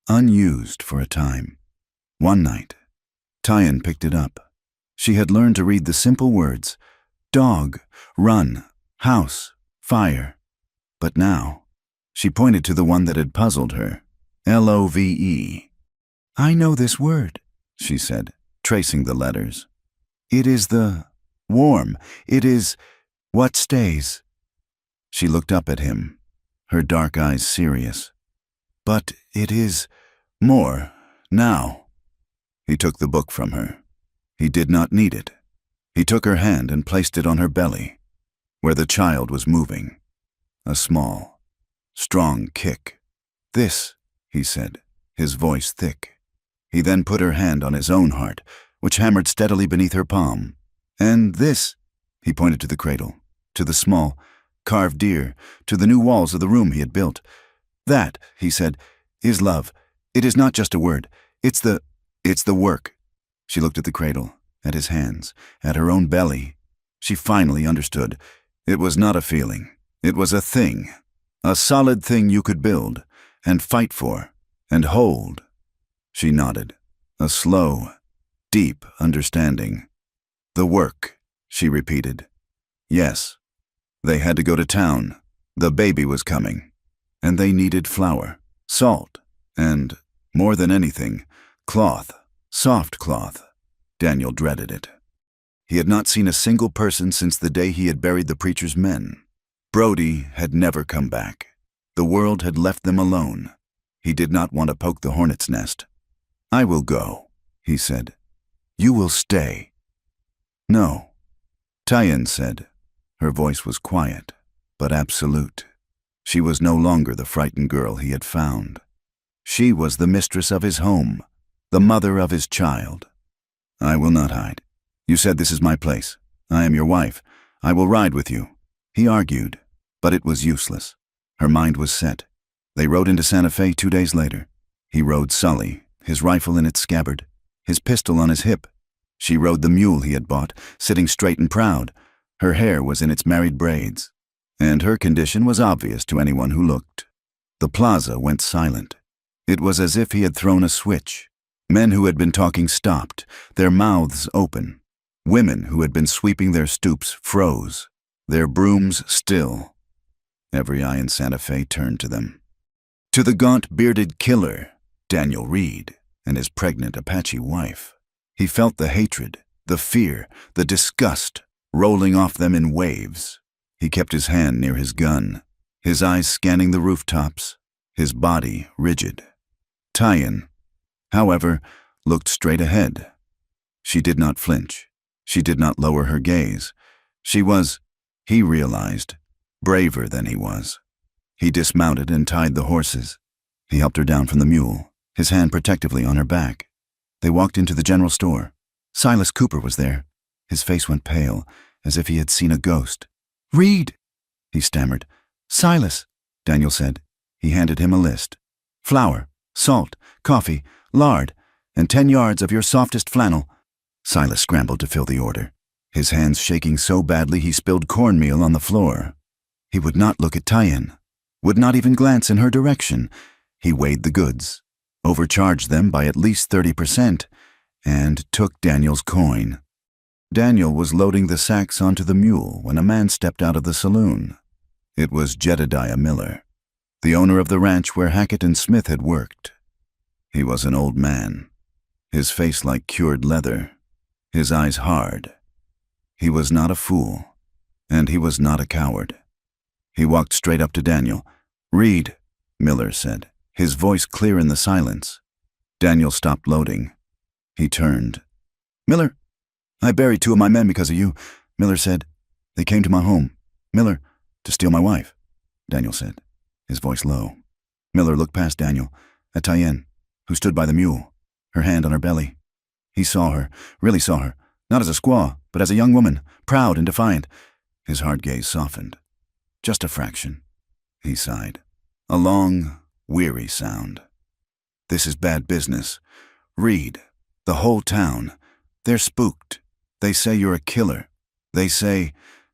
unused for a time. One night, Tyan picked it up. She had learned to read the simple words, dog, run, house, fire. But now, she pointed to the one that had puzzled her, Love. I know this word, she said, tracing the letters. It is the warm. It is what stays. She looked up at him, her dark eyes serious. But it is more now. He took the book from her. He did not need it. He took her hand and placed it on her belly, where the child was moving. A small, strong kick. This, he said, his voice thick. He then put her hand on his own heart, which hammered steadily beneath her palm. And this, he pointed to the cradle, to the small, carved deer, to the new walls of the room he had built. That, he said, is love. It is not just a word. It's the work. She looked at the cradle, at his hands, at her own belly. She finally understood. It was not a feeling. It was a thing. A solid thing you could build, and fight for, and hold. She nodded, a slow, deep understanding. The work, she repeated. Yes. They had to go to town. The baby was coming. And they needed flour, salt, and, more than anything, cloth, soft cloth. Daniel dreaded it. He had not seen a single person since the day he had buried the preacher's men. Brody had never come back. The world had left them alone. He did not want to poke the hornet's nest. I will go, he said. You will stay. No, Tyan said. Her voice was quiet, but absolute. She was no longer the frightened girl he had found. She was the mistress of his home, the mother of his child. I will not hide. You said this is my place. I am your wife. I will ride with you. He argued, but it was useless. Her mind was set. They rode into Santa Fe 2 days later. He rode Sully, his rifle in its scabbard, his pistol on his hip. She rode the mule he had bought, sitting straight and proud. Her hair was in its married braids, and her condition was obvious to anyone who looked. The plaza went silent. It was as if he had thrown a switch. Men who had been talking stopped, their mouths open. Women who had been sweeping their stoops froze, their brooms still. Every eye in Santa Fe turned to them. To the gaunt, bearded killer, Daniel Reed, and his pregnant Apache wife. He felt the hatred, the fear, the disgust rolling off them in waves. He kept his hand near his gun, his eyes scanning the rooftops, his body rigid. Tyan, however, looked straight ahead. She did not flinch. She did not lower her gaze. She was, he realized, braver than he was. He dismounted and tied the horses. He helped her down from the mule, his hand protectively on her back. They walked into the general store. Silas Cooper was there. His face went pale, as if he had seen a ghost. Reed, he stammered. Silas, Daniel said. He handed him a list. Flour, salt, coffee, lard, and 10 yards of your softest flannel. Silas scrambled to fill the order, his hands shaking so badly he spilled cornmeal on the floor. He would not look at Tyan, would not even glance in her direction. He weighed the goods, overcharged them by at least 30%, and took Daniel's coin. Daniel was loading the sacks onto the mule when a man stepped out of the saloon. It was Jedediah Miller, the owner of the ranch where Hackett and Smith had worked. He was an old man, his face like cured leather, his eyes hard. He was not a fool, and he was not a coward. He walked straight up to Daniel. Reed, Miller said, his voice clear in the silence. Daniel stopped loading. He turned. Miller, I buried 2 of my men because of you, Miller said. They came to my home. Miller, to steal my wife, Daniel said, his voice low. Miller looked past Daniel, at Tyann, who stood by the mule, her hand on her belly. He saw her, really saw her, not as a squaw, but as a young woman, proud and defiant. His hard gaze softened. Just a fraction, he sighed. A long, weary sound. This is bad business. Reed, the whole town, they're spooked. They say you're a killer. They say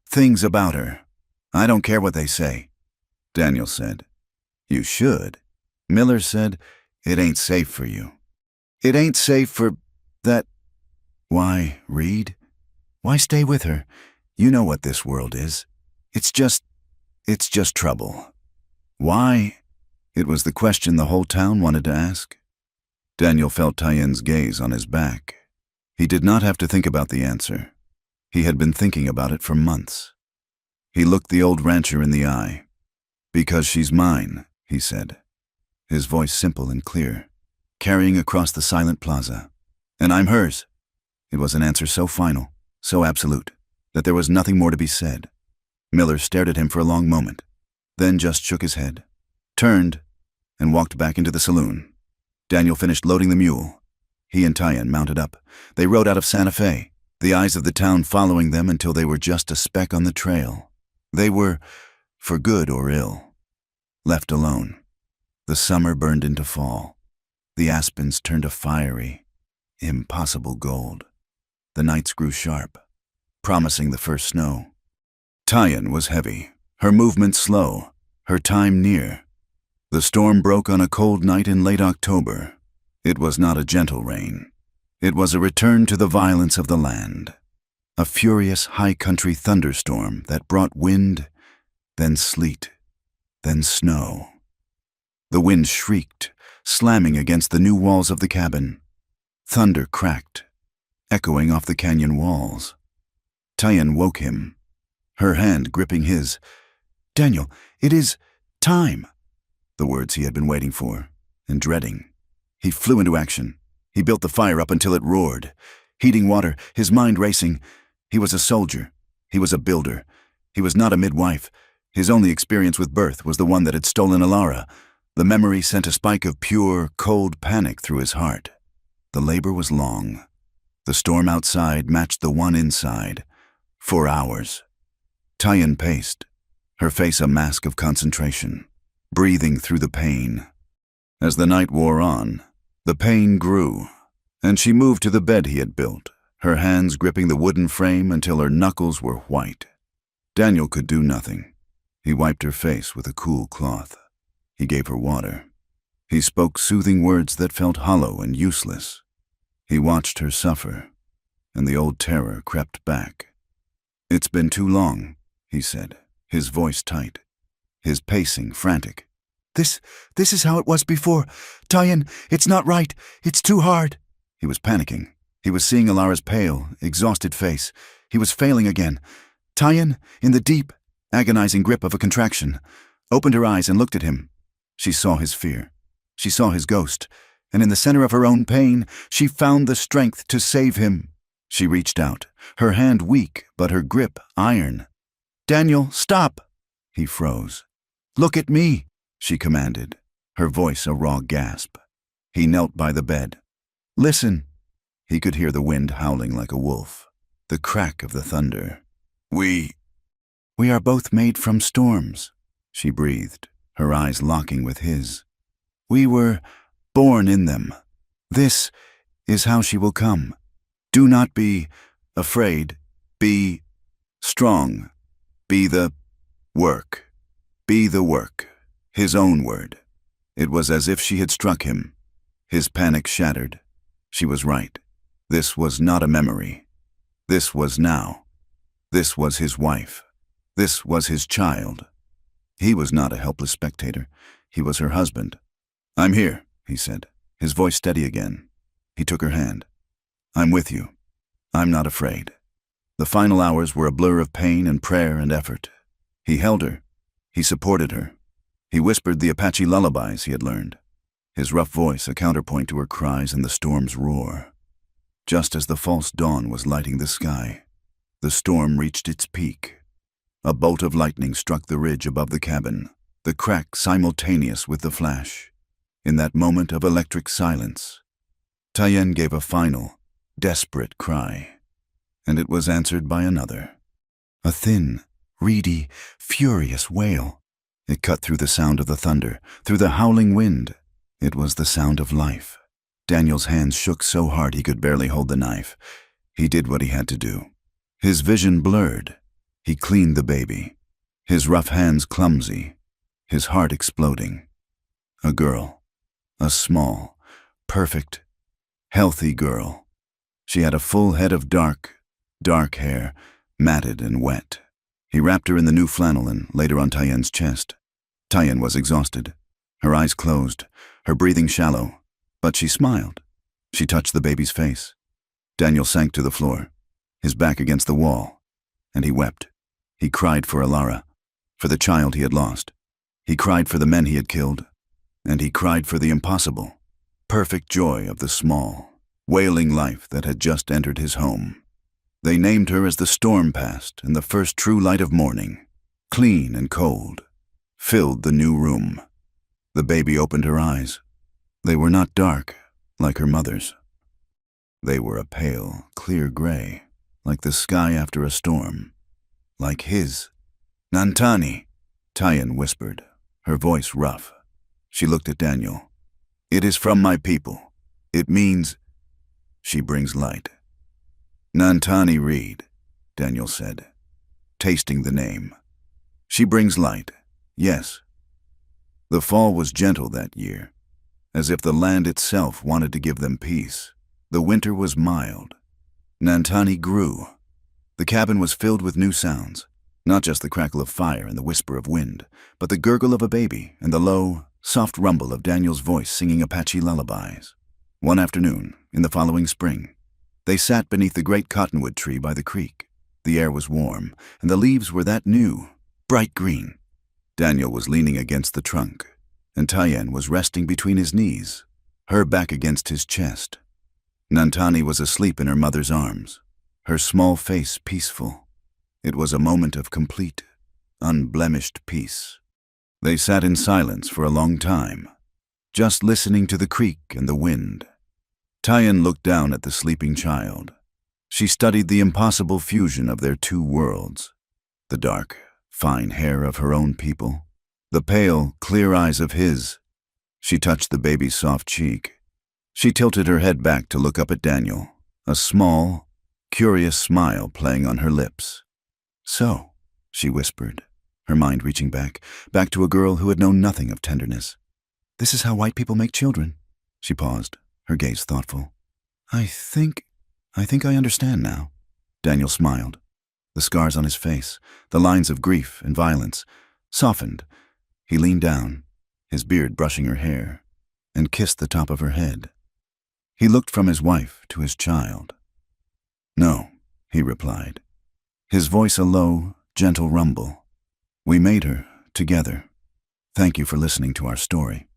things about her. I don't care what they say, Daniel said. You should. Miller said, it ain't safe for you. It ain't safe for that. Why, Reed? Why stay with her? You know what this world is. It's just trouble. Why? It was the question the whole town wanted to ask. Daniel felt Tyann's gaze on his back. He did not have to think about the answer. He had been thinking about it for months. He looked the old rancher in the eye. Because she's mine, he said, his voice simple and clear, carrying across the silent plaza. And I'm hers. It was an answer so final, so absolute, that there was nothing more to be said. Miller stared at him for a long moment, then just shook his head, turned, and walked back into the saloon. Daniel finished loading the mule. He and Tyann mounted up. They rode out of Santa Fe, the eyes of the town following them until they were just a speck on the trail. They were, for good or ill, left alone. The summer burned into fall. The aspens turned a fiery, impossible gold. The nights grew sharp, promising the first snow. Tyann was heavy, her movement slow, her time near. The storm broke on a cold night in late October. It was not a gentle rain. It was a return to the violence of the land. A furious high-country thunderstorm that brought wind, then sleet, then snow. The wind shrieked, slamming against the new walls of the cabin. Thunder cracked, echoing off the canyon walls. Tyann woke him, her hand gripping his. Daniel, it is time. The words he had been waiting for and dreading. He flew into action. He built the fire up until it roared, heating water, his mind racing. He was a soldier. He was a builder. He was not a midwife. His only experience with birth was the one that had stolen Alara. The memory sent a spike of pure, cold panic through his heart. The labor was long. The storm outside matched the one inside. For hours. Tyann paced, her face a mask of concentration, breathing through the pain. As the night wore on, the pain grew, and she moved to the bed he had built, her hands gripping the wooden frame until her knuckles were white. Daniel could do nothing. He wiped her face with a cool cloth. He gave her water. He spoke soothing words that felt hollow and useless. He watched her suffer, and the old terror crept back. It's been too long, he said, his voice tight, his pacing frantic. This is how it was before. Tyann, it's not right. It's too hard. He was panicking. He was seeing Alara's pale, exhausted face. He was failing again. Tyann, in the deep, agonizing grip of a contraction, opened her eyes and looked at him. She saw his fear. She saw his ghost. And in the center of her own pain, she found the strength to save him. She reached out, her hand weak, but her grip iron. Daniel, stop! He froze. Look at me, she commanded, her voice a raw gasp. He knelt by the bed. Listen. He could hear the wind howling like a wolf, the crack of the thunder. We are both made from storms, she breathed, her eyes locking with his. We were born in them. This is how she will come. Do not be afraid. Be strong. Be the work. Be the work. His own word. It was as if she had struck him. His panic shattered. She was right. This was not a memory. This was now. This was his wife. This was his child. He was not a helpless spectator. He was her husband. I'm here, he said, his voice steady again. He took her hand. I'm with you. I'm not afraid. The final hours were a blur of pain and prayer and effort. He held her. He supported her. He whispered the Apache lullabies he had learned, his rough voice a counterpoint to her cries and the storm's roar. Just as the false dawn was lighting the sky, the storm reached its peak. A bolt of lightning struck the ridge above the cabin, the crack simultaneous with the flash. In that moment of electric silence, Tyen gave a final, desperate cry, and it was answered by another. A thin, reedy, furious wail. It cut through the sound of the thunder, through the howling wind. It was the sound of life. Daniel's hands shook so hard he could barely hold the knife. He did what he had to do. His vision blurred. He cleaned the baby, his rough hands clumsy, his heart exploding. A girl. A small, perfect, healthy girl. She had a full head of dark hair, matted and wet. He wrapped her in the new flannel and laid her on Tyen's chest. Tyen was exhausted, her eyes closed, her breathing shallow, but she smiled. She touched the baby's face. Daniel sank to the floor, his back against the wall, and he wept. He cried for Alara, for the child he had lost. He cried for the men he had killed, and he cried for the impossible, perfect joy of the small, wailing life that had just entered his home. They named her as the storm passed and the first true light of morning, clean and cold, filled the new room. The baby opened her eyes. They were not dark, like her mother's. They were a pale, clear gray, like the sky after a storm. Like his. "Nantani," Tyen whispered, her voice rough. She looked at Daniel. "It is from my people. It means she brings light." "Nantani Reed," Daniel said, tasting the name. "She brings light, yes." The fall was gentle that year, as if the land itself wanted to give them peace. The winter was mild. Nantani grew. The cabin was filled with new sounds, not just the crackle of fire and the whisper of wind, but the gurgle of a baby and the low, soft rumble of Daniel's voice singing Apache lullabies. One afternoon, in the following spring, they sat beneath the great cottonwood tree by the creek. The air was warm, and the leaves were that new, bright green. Daniel was leaning against the trunk, and Tyen was resting between his knees, her back against his chest. Nantani was asleep in her mother's arms, her small face peaceful. It was a moment of complete, unblemished peace. They sat in silence for a long time, just listening to the creek and the wind. Tyen looked down at the sleeping child. She studied the impossible fusion of their two worlds, the dark, fine hair of her own people, the pale, clear eyes of his. She touched the baby's soft cheek. She tilted her head back to look up at Daniel, a small, curious smile playing on her lips. "So," she whispered, her mind reaching back to a girl who had known nothing of tenderness. "This is how white people make children." She paused, her gaze thoughtful. I think I understand now." Daniel smiled. The scars on his face, the lines of grief and violence, softened. He leaned down, his beard brushing her hair, and kissed the top of her head. He looked from his wife to his child. "No," he replied, his voice a low, gentle rumble. "We made her, together. Thank you for listening to our story.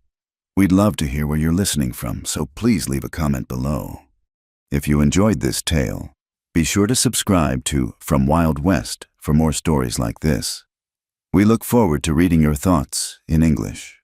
We'd love to hear where you're listening from, so please leave a comment below. If you enjoyed this tale, be sure to subscribe to From Wild West for more stories like this. We look forward to reading your thoughts in English.